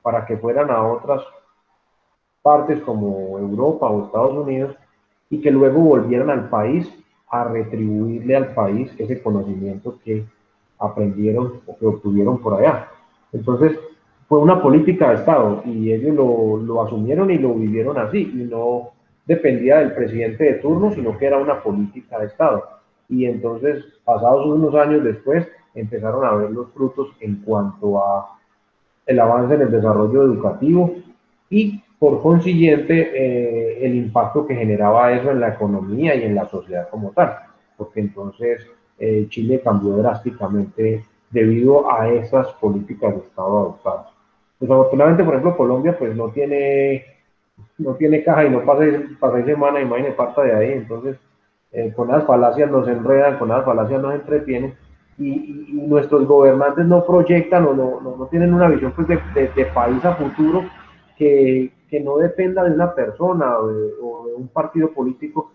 para que fueran a otras partes como Europa o Estados Unidos y que luego volvieran al país a retribuirle al país ese conocimiento que aprendieron o que obtuvieron por allá. Entonces, fue una política de Estado y ellos lo asumieron y lo vivieron así y no dependía del presidente de turno, sino que era una política de Estado. Y entonces, pasados unos años después, empezaron a ver los frutos en cuanto a el avance en el desarrollo educativo y por consiguiente el impacto que generaba eso en la economía y en la sociedad como tal, porque entonces Chile cambió drásticamente debido a esas políticas de Estado adoptadas. Desafortunadamente, por ejemplo, Colombia pues no tiene caja y no pasa semana y imagínate, parta de ahí, entonces con las falacias nos enredan, con las falacias nos entretienen y nuestros gobernantes no proyectan o no tienen una visión pues, de país a futuro que no dependa de una persona o de un partido político,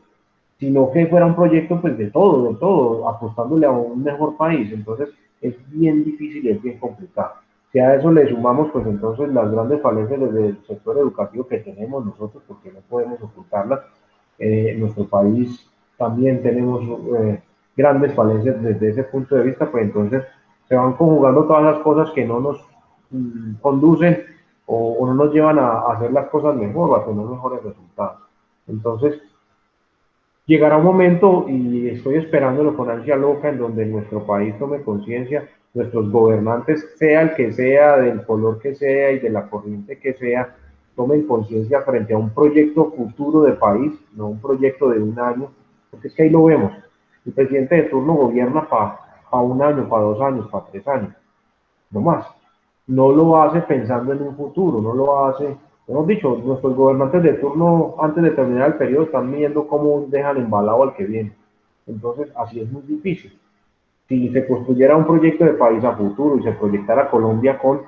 sino que fuera un proyecto pues de todo, apostándole a un mejor país. Entonces es bien difícil y es bien complicado. Si a eso le sumamos pues entonces las grandes falencias desde el sector educativo que tenemos nosotros, porque no podemos ocultarlas, en nuestro país también tenemos grandes falencias desde ese punto de vista, pues entonces se van conjugando todas las cosas que no nos conducen o no nos llevan a hacer las cosas mejor o a tener mejores resultados. Entonces, llegará un momento, y estoy esperándolo con ansia loca, en donde nuestro país tome conciencia, nuestros gobernantes, sea el que sea, del color que sea y de la corriente que sea, tomen conciencia frente a un proyecto futuro de país, no un proyecto de un año, porque es que ahí lo vemos. El presidente de turno gobierna para un año, para 2 años, para 3 años, no más. No lo hace pensando en un futuro, no lo hace, hemos dicho, nuestros gobernantes de turno antes de terminar el periodo están viendo cómo dejan embalado al que viene. Entonces, así es muy difícil. Si se construyera un proyecto de país a futuro y se proyectara Colombia con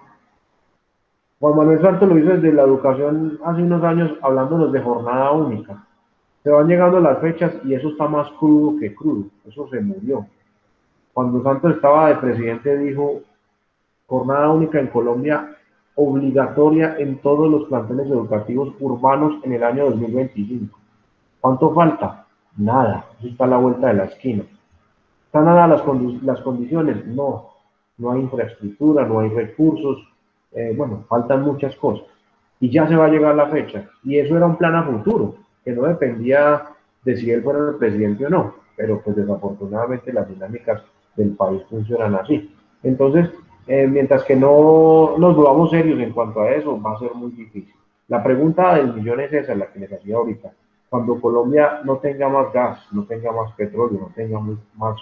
Juan Manuel Santos lo hizo desde la educación hace unos años hablándonos de jornada única. Se van llegando las fechas y eso está más crudo que crudo, eso se murió. Cuando Santos estaba de presidente dijo jornada única en Colombia obligatoria en todos los planteles educativos urbanos en el año 2025. ¿Cuánto falta? Nada, eso está a la vuelta de la esquina. ¿Están dadas las condiciones? No, no hay infraestructura, no hay recursos, bueno, faltan muchas cosas. Y ya se va a llegar la fecha. Y eso era un plan a futuro, que no dependía de si él fuera el presidente o no, pero pues desafortunadamente las dinámicas del país funcionan así. Entonces, mientras que no nos volvamos serios en cuanto a eso, va a ser muy difícil. La pregunta del millón es esa, la que les hacía ahorita. cuando Colombia no tenga más gas, no tenga más petróleo, no tenga más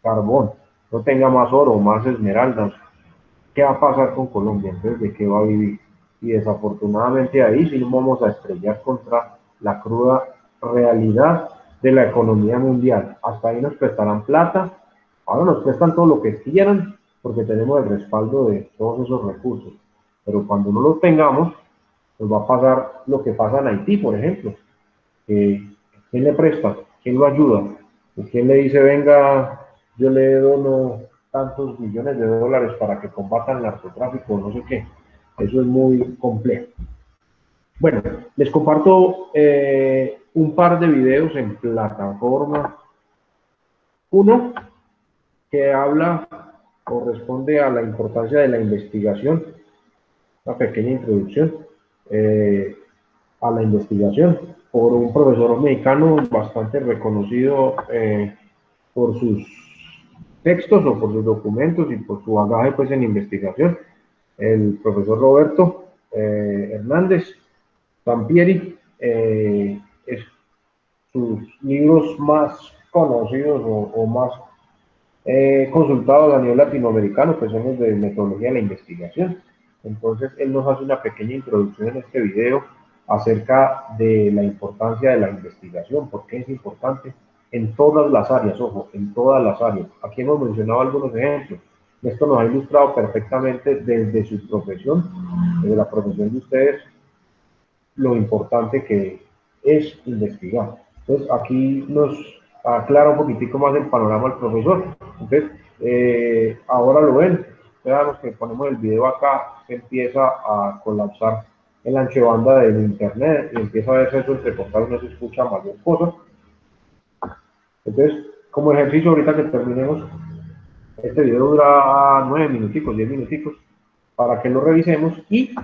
carbón, no tenga más oro, más esmeraldas, ¿qué va a pasar con Colombia? Entonces, ¿de qué va a vivir? Y desafortunadamente ahí sí nos vamos a estrellar contra la cruda realidad de la economía mundial. Hasta ahí nos prestarán plata, ahora nos prestan todo lo que quieran porque tenemos el respaldo de todos esos recursos. Pero cuando no los tengamos, nos va a pasar lo que pasa en Haití, por ejemplo. ¿Quién le presta? ¿Quién lo ayuda? ¿Quién le dice, venga, yo le dono tantos millones de dólares para que combatan el narcotráfico, no sé qué? Eso es muy complejo. Bueno, les comparto un par de videos en plataforma. Uno que habla o responde a la importancia de la investigación, una pequeña introducción a la investigación por un profesor mexicano bastante reconocido por sus textos o por sus documentos y por su bagaje pues en investigación, el profesor Roberto Hernández Sampieri. Es sus libros más conocidos o más consultados a nivel latinoamericano pues son los de metodología de la investigación. Entonces él nos hace una pequeña introducción en este video acerca de la importancia de la investigación, por qué es importante en todas las áreas, ojo, en todas las áreas. Aquí hemos mencionado algunos ejemplos. Esto nos ha ilustrado perfectamente desde su profesión, desde la profesión de ustedes, lo importante que es investigar. Entonces, aquí nos aclara un poquitico más el panorama el profesor. Entonces, ahora lo ven. Veamos que ponemos el video acá, se empieza a colapsar el ancho de banda del internet y empieza a verse eso entrecortado, no se escucha mayor cosa. Entonces, como ejercicio, ahorita que terminemos, este video dura 9 minuticos, 10 minuticos, para que lo revisemos, y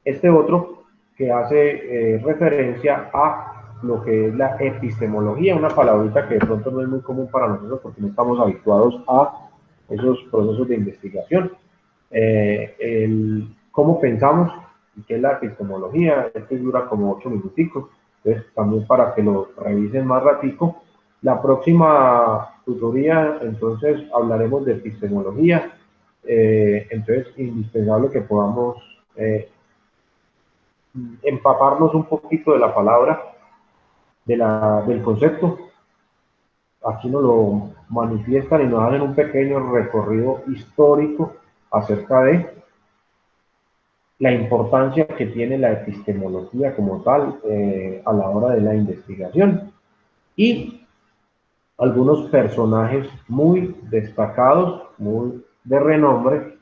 este otro que hace referencia a lo que es la epistemología, una palabrita que de pronto no es muy común para nosotros porque no estamos habituados a esos procesos de investigación. Cómo pensamos y qué es la epistemología. Este dura como 8 minuticos, entonces también para que lo revisen más ratico. La próxima tutoría, entonces, hablaremos de epistemología. Entonces, indispensable que podamos empaparnos un poquito de la palabra, del concepto. Aquí nos lo manifiestan y nos hacen un pequeño recorrido histórico acerca de la importancia que tiene la epistemología como tal a la hora de la investigación, y algunos personajes muy destacados, muy de renombre,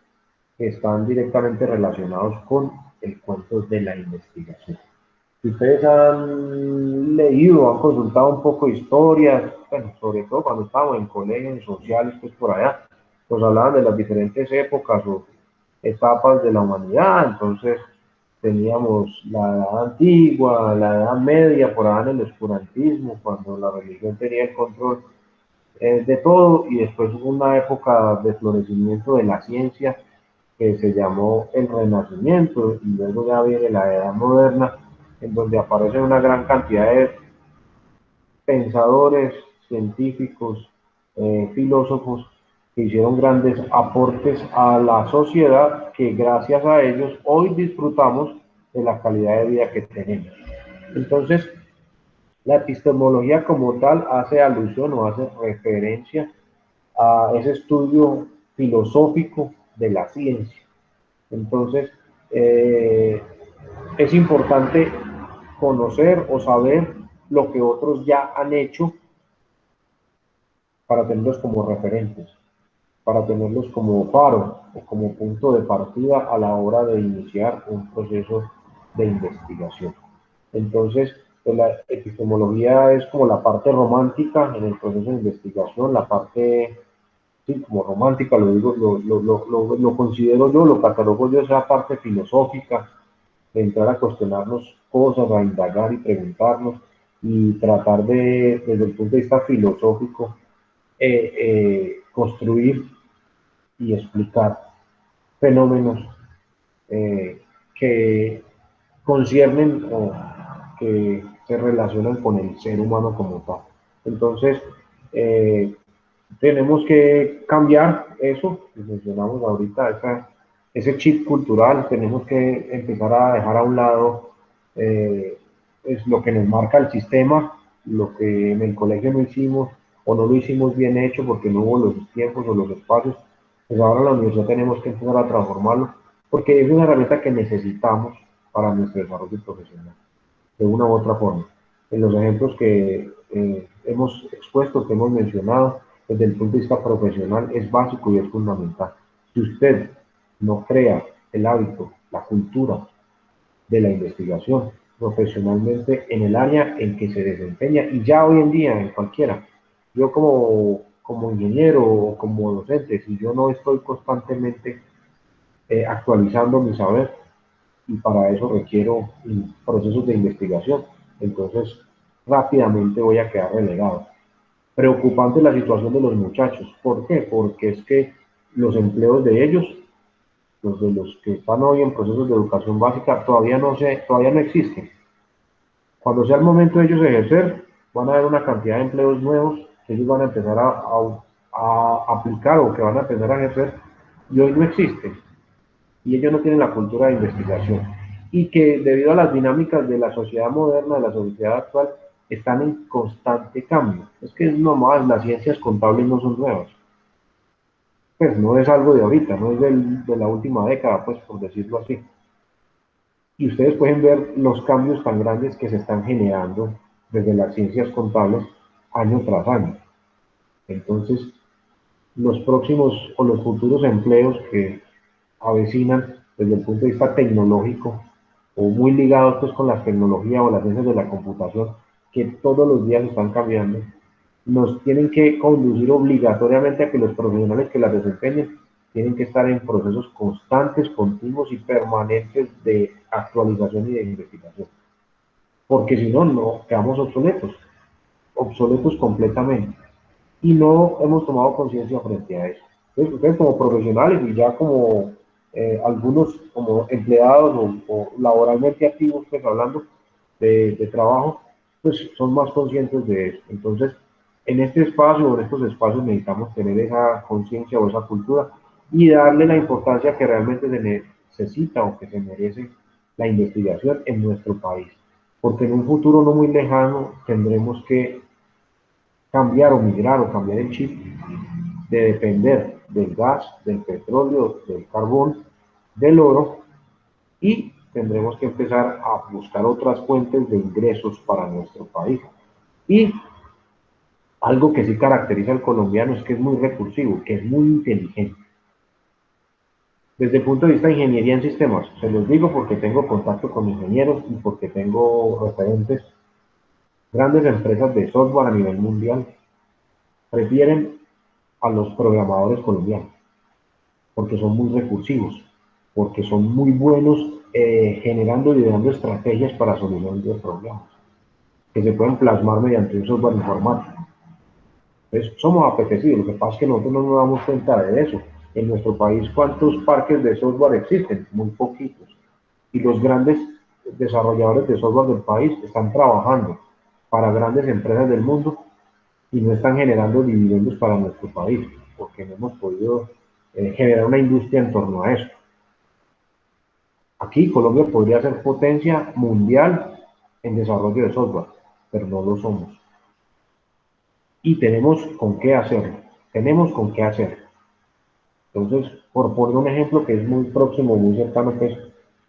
que están directamente relacionados con el cuento de la investigación. Si ustedes han leído, han consultado un poco de historias, bueno, sobre todo cuando estábamos en colegios sociales, pues por allá, nos hablaban de las diferentes épocas o etapas de la humanidad. Entonces teníamos la edad antigua, la edad media, por allá en el oscurantismo, cuando la religión tenía el control de todo, y después hubo una época de florecimiento de la ciencia que se llamó el Renacimiento, y luego ya viene la Edad Moderna, en donde aparecen una gran cantidad de pensadores, científicos, filósofos, que hicieron grandes aportes a la sociedad, que gracias a ellos hoy disfrutamos de la calidad de vida que tenemos. Entonces, la epistemología como tal hace alusión o hace referencia a ese estudio filosófico de la ciencia. Entonces, es importante conocer o saber lo que otros ya han hecho para tenerlos como referentes, para tenerlos como faro o como punto de partida a la hora de iniciar un proceso de investigación. Entonces, pues la epistemología es como la parte romántica en el proceso de investigación, la parte, sí, como romántica, lo digo, lo considero yo, lo catalogo yo, esa parte filosófica, de entrar a cuestionarnos cosas, a indagar y preguntarnos, y tratar de, desde el punto de vista filosófico, construir y explicar fenómenos que conciernen o que se relacionan con el ser humano como tal. Entonces, tenemos que cambiar eso, que mencionamos ahorita, ese chip cultural, tenemos que empezar a dejar a un lado es lo que nos marca el sistema, lo que en el colegio no hicimos o no lo hicimos bien hecho porque no hubo los tiempos o los espacios, pues ahora en la universidad tenemos que empezar a transformarlo, porque es una herramienta que necesitamos para nuestro desarrollo profesional, de una u otra forma. En los ejemplos que hemos expuesto, que hemos mencionado, desde el punto de vista profesional, es básico y es fundamental. Si usted no crea el hábito, la cultura de la investigación profesionalmente en el área en que se desempeña, y ya hoy en día en cualquiera, yo como ingeniero o como docente, si yo no estoy constantemente actualizando mi saber, y para eso requiero procesos de investigación, entonces rápidamente voy a quedar relegado. Preocupante la situación de los muchachos. ¿Por qué? Porque es que los empleos de ellos, los de los que están hoy en procesos de educación básica, todavía no existen. Cuando sea el momento de ellos ejercer, van a haber una cantidad de empleos nuevos que ellos van a empezar a aplicar o que van a empezar a ejercer y hoy no existen. Y ellos no tienen la cultura de investigación. Y que debido a las dinámicas de la sociedad moderna, de la sociedad actual, están en constante cambio. Es que es normal, las ciencias contables no son nuevas. Pues no es algo de ahorita, no es de la última década, pues por decirlo así. Y ustedes pueden ver los cambios tan grandes que se están generando desde las ciencias contables año tras año. Entonces, los próximos o los futuros empleos que avecinan desde el punto de vista tecnológico o muy ligados pues con las tecnologías o las ciencias de la computación que todos los días están cambiando, nos tienen que conducir obligatoriamente a que los profesionales que las desempeñen tienen que estar en procesos constantes, continuos y permanentes de actualización y de investigación. Porque si no, no quedamos obsoletos completamente. Y no hemos tomado conciencia frente a eso. Entonces, ustedes como profesionales y ya como algunos como empleados o laboralmente activos, pues hablando de trabajo, pues son más conscientes de eso. Entonces, en este espacio o en estos espacios necesitamos tener esa conciencia o esa cultura y darle la importancia que realmente se necesita o que se merece la investigación en nuestro país. Porque en un futuro no muy lejano tendremos que cambiar o migrar o cambiar el chip de depender del gas, del petróleo, del carbón, del oro y tendremos que empezar a buscar otras fuentes de ingresos para nuestro país. Y algo que sí caracteriza al colombiano es que es muy recursivo, que es muy inteligente. Desde el punto de vista de ingeniería en sistemas, se los digo porque tengo contacto con ingenieros y porque tengo referentes, grandes empresas de software a nivel mundial prefieren a los programadores colombianos, porque son muy recursivos, porque son muy buenos generando y ideando estrategias para solucionar de problemas, que se pueden plasmar mediante un software informático. Entonces, somos apetecidos, lo que pasa es que nosotros no nos damos cuenta de eso. En nuestro país, ¿cuántos parques de software existen? Muy poquitos. Y los grandes desarrolladores de software del país están trabajando para grandes empresas del mundo y no están generando dividendos para nuestro país, porque no hemos podido generar una industria en torno a eso. Aquí Colombia podría ser potencia mundial en desarrollo de software, pero no lo somos. Y tenemos con qué hacerlo, Entonces, por poner un ejemplo que es muy próximo, muy cercano pues,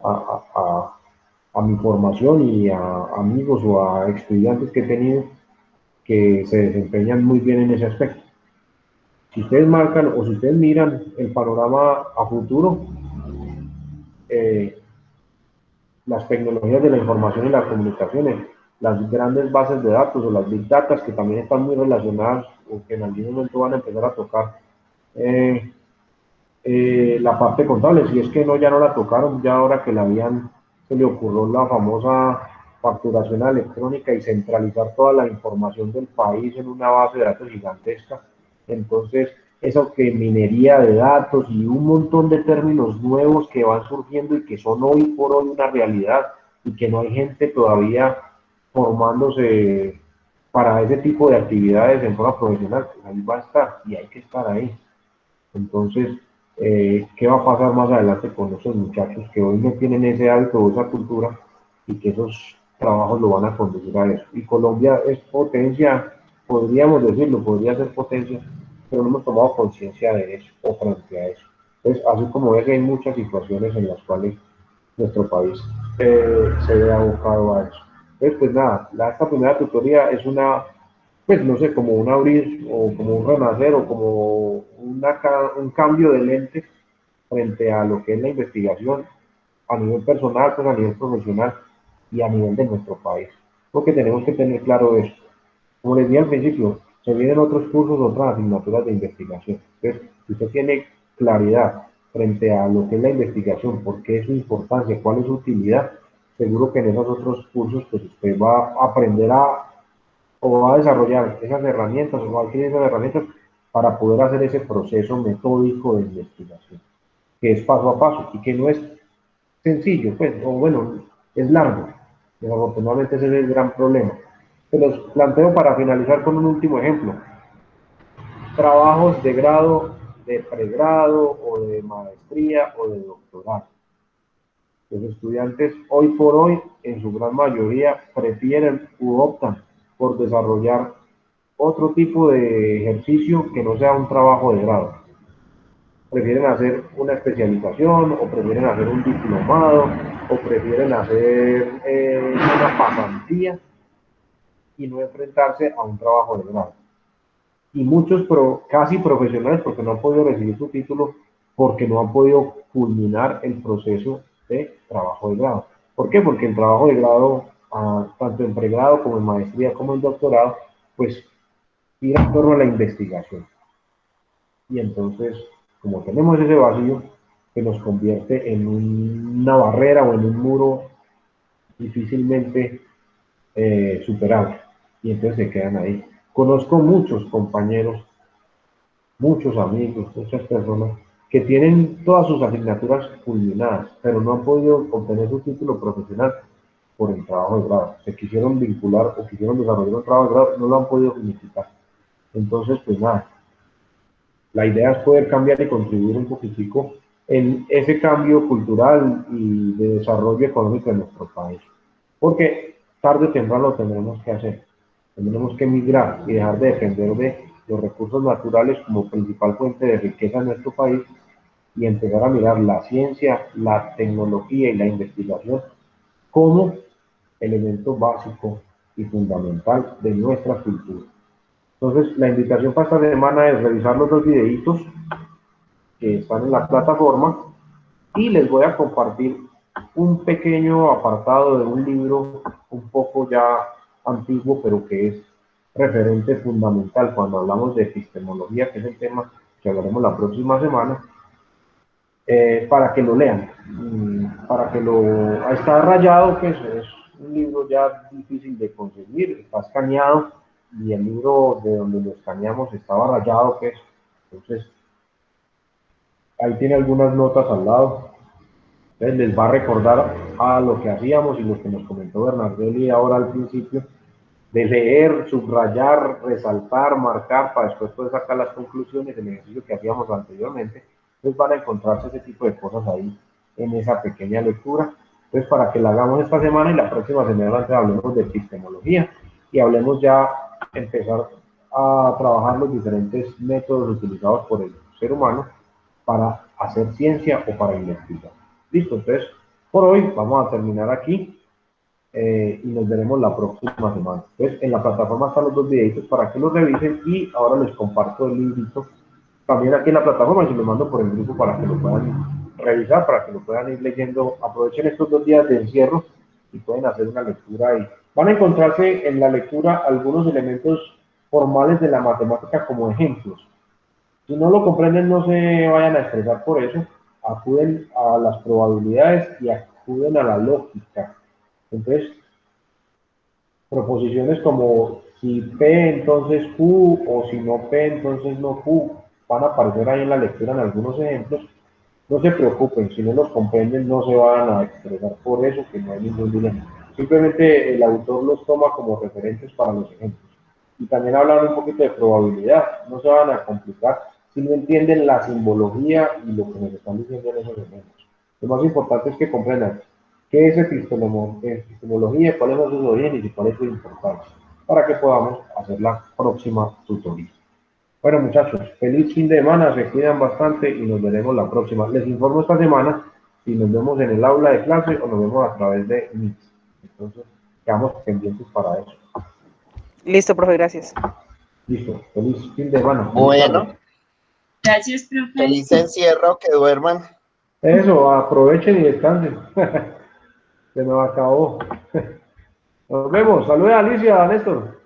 a mi formación y a amigos o a estudiantes que he tenido que se desempeñan muy bien en ese aspecto. Si ustedes marcan o si ustedes miran el panorama a futuro, las tecnologías de la información y las comunicaciones, las grandes bases de datos o las big data que también están muy relacionadas o que en algún momento van a empezar a tocar la parte contable, si es que no, ya no la tocaron, ya ahora que se le ocurrió la famosa facturación electrónica y centralizar toda la información del país en una base de datos gigantesca. Entonces, eso que minería de datos y un montón de términos nuevos que van surgiendo y que son hoy por hoy una realidad y que no hay gente todavía formándose para ese tipo de actividades en forma profesional, pues ahí va a estar y hay que estar ahí. Entonces, ¿qué va a pasar más adelante con esos muchachos que hoy no tienen ese hábito o esa cultura y que esos trabajos lo van a conducir a eso? Y Colombia es potencia, podríamos decirlo, podría ser potencia, pero no hemos tomado conciencia de eso o frente a eso. Entonces, así como ves, hay muchas situaciones en las cuales nuestro país se ve abocado a eso. Entonces, pues nada, esta primera tutoría es una, pues no sé, como un abrir o como un renacer o como un cambio de lente frente a lo que es la investigación a nivel personal, pues a nivel profesional y a nivel de nuestro país. Porque tenemos que tener claro eso. Como les dije al principio, se vienen otros cursos, otras asignaturas de investigación. Entonces, si usted tiene claridad frente a lo que es la investigación, por qué es su importancia, cuál es su utilidad, seguro que en esos otros cursos pues usted va a aprender o va a desarrollar esas herramientas o va a adquirir esas herramientas para poder hacer ese proceso metódico de investigación, que es paso a paso y que no es sencillo, pues, o bueno, es largo. Desafortunadamente ese es el gran problema. Se los planteo para finalizar con un último ejemplo. Trabajos de grado, de pregrado o de maestría o de doctorado. Los estudiantes hoy por hoy, en su gran mayoría, prefieren u optan por desarrollar otro tipo de ejercicio que no sea un trabajo de grado. Prefieren hacer una especialización o prefieren hacer un diplomado o prefieren hacer una pasantía y no enfrentarse a un trabajo de grado. Y muchos casi profesionales porque no han podido recibir su título porque no han podido culminar el proceso de trabajo de grado. ¿Por qué? Porque el trabajo de grado, tanto en pregrado como en maestría como en doctorado, pues gira en torno a la investigación. Y entonces, como tenemos ese vacío, que nos convierte en una barrera o en un muro difícilmente superable. Y entonces se quedan ahí. Conozco muchos compañeros, muchos amigos, muchas personas que tienen todas sus asignaturas culminadas, pero no han podido obtener su título profesional por el trabajo de grado. Se quisieron vincular o quisieron desarrollar un trabajo de grado, no lo han podido finiquitar. Entonces, pues nada, la idea es poder cambiar y contribuir un poquitico en ese cambio cultural y de desarrollo económico de nuestro país. Porque tarde o temprano lo tendremos que hacer. Tendremos que migrar y dejar de depender de los recursos naturales como principal fuente de riqueza en nuestro país y empezar a mirar la ciencia, la tecnología y la investigación como elemento básico y fundamental de nuestra cultura. Entonces, la invitación para esta semana es revisar los dos videitos que están en la plataforma y les voy a compartir un pequeño apartado de un libro un poco ya antiguo, pero que es referente fundamental cuando hablamos de epistemología, que es el tema que hablaremos la próxima semana, para que lo lean, para que lo... Está rayado, que es un libro ya difícil de conseguir, está escaneado, y el libro de donde lo escaneamos estaba rayado, que es, entonces, ahí tiene algunas notas al lado. Entonces les va a recordar a lo que hacíamos y lo que nos comentó Bernardelli ahora al principio, de leer, subrayar, resaltar, marcar, para después poder sacar las conclusiones del ejercicio que hacíamos anteriormente. Entonces van a encontrarse ese tipo de cosas ahí en esa pequeña lectura. Entonces para que la hagamos esta semana y la próxima semana hablemos de epistemología y hablemos ya, empezar a trabajar los diferentes métodos utilizados por el ser humano para hacer ciencia o para investigar. Listo, entonces por hoy vamos a terminar aquí. Y nos veremos la próxima semana. Entonces, en la plataforma están los dos videitos para que los revisen y ahora les comparto el librito también aquí en la plataforma y se lo mando por el grupo para que lo puedan revisar, para que lo puedan ir leyendo. Aprovechen estos 2 días de encierro y pueden hacer una lectura y van a encontrarse en la lectura algunos elementos formales de la matemática como ejemplos. Si no lo comprenden, no se vayan a estresar por eso, acuden a las probabilidades y acuden a la lógica. Entonces, proposiciones como si P entonces Q o si no P entonces no Q van a aparecer ahí en la lectura en algunos ejemplos. No se preocupen, si no los comprenden no se van a estresar por eso, que no hay ningún dilema. Simplemente el autor los toma como referentes para los ejemplos. Y también hablan un poquito de probabilidad, no se van a complicar si no entienden la simbología y lo que nos están diciendo en esos ejemplos. Lo más importante es que comprendan qué es epistemología, cuáles son sus orígenes y cuál es su importancia, para que podamos hacer la próxima tutoría. Bueno, muchachos, feliz fin de semana, se cuidan bastante y nos veremos la próxima. Les informo esta semana si nos vemos en el aula de clase o nos vemos a través de Meet. Entonces, quedamos pendientes para eso. Listo, profe, gracias. Listo, feliz fin de semana. Bueno, Gracias, profe. feliz encierro, que duerman. Eso, aprovechen y descansen. Se nos acabó. Nos vemos. Saludos a Alicia, a Néstor.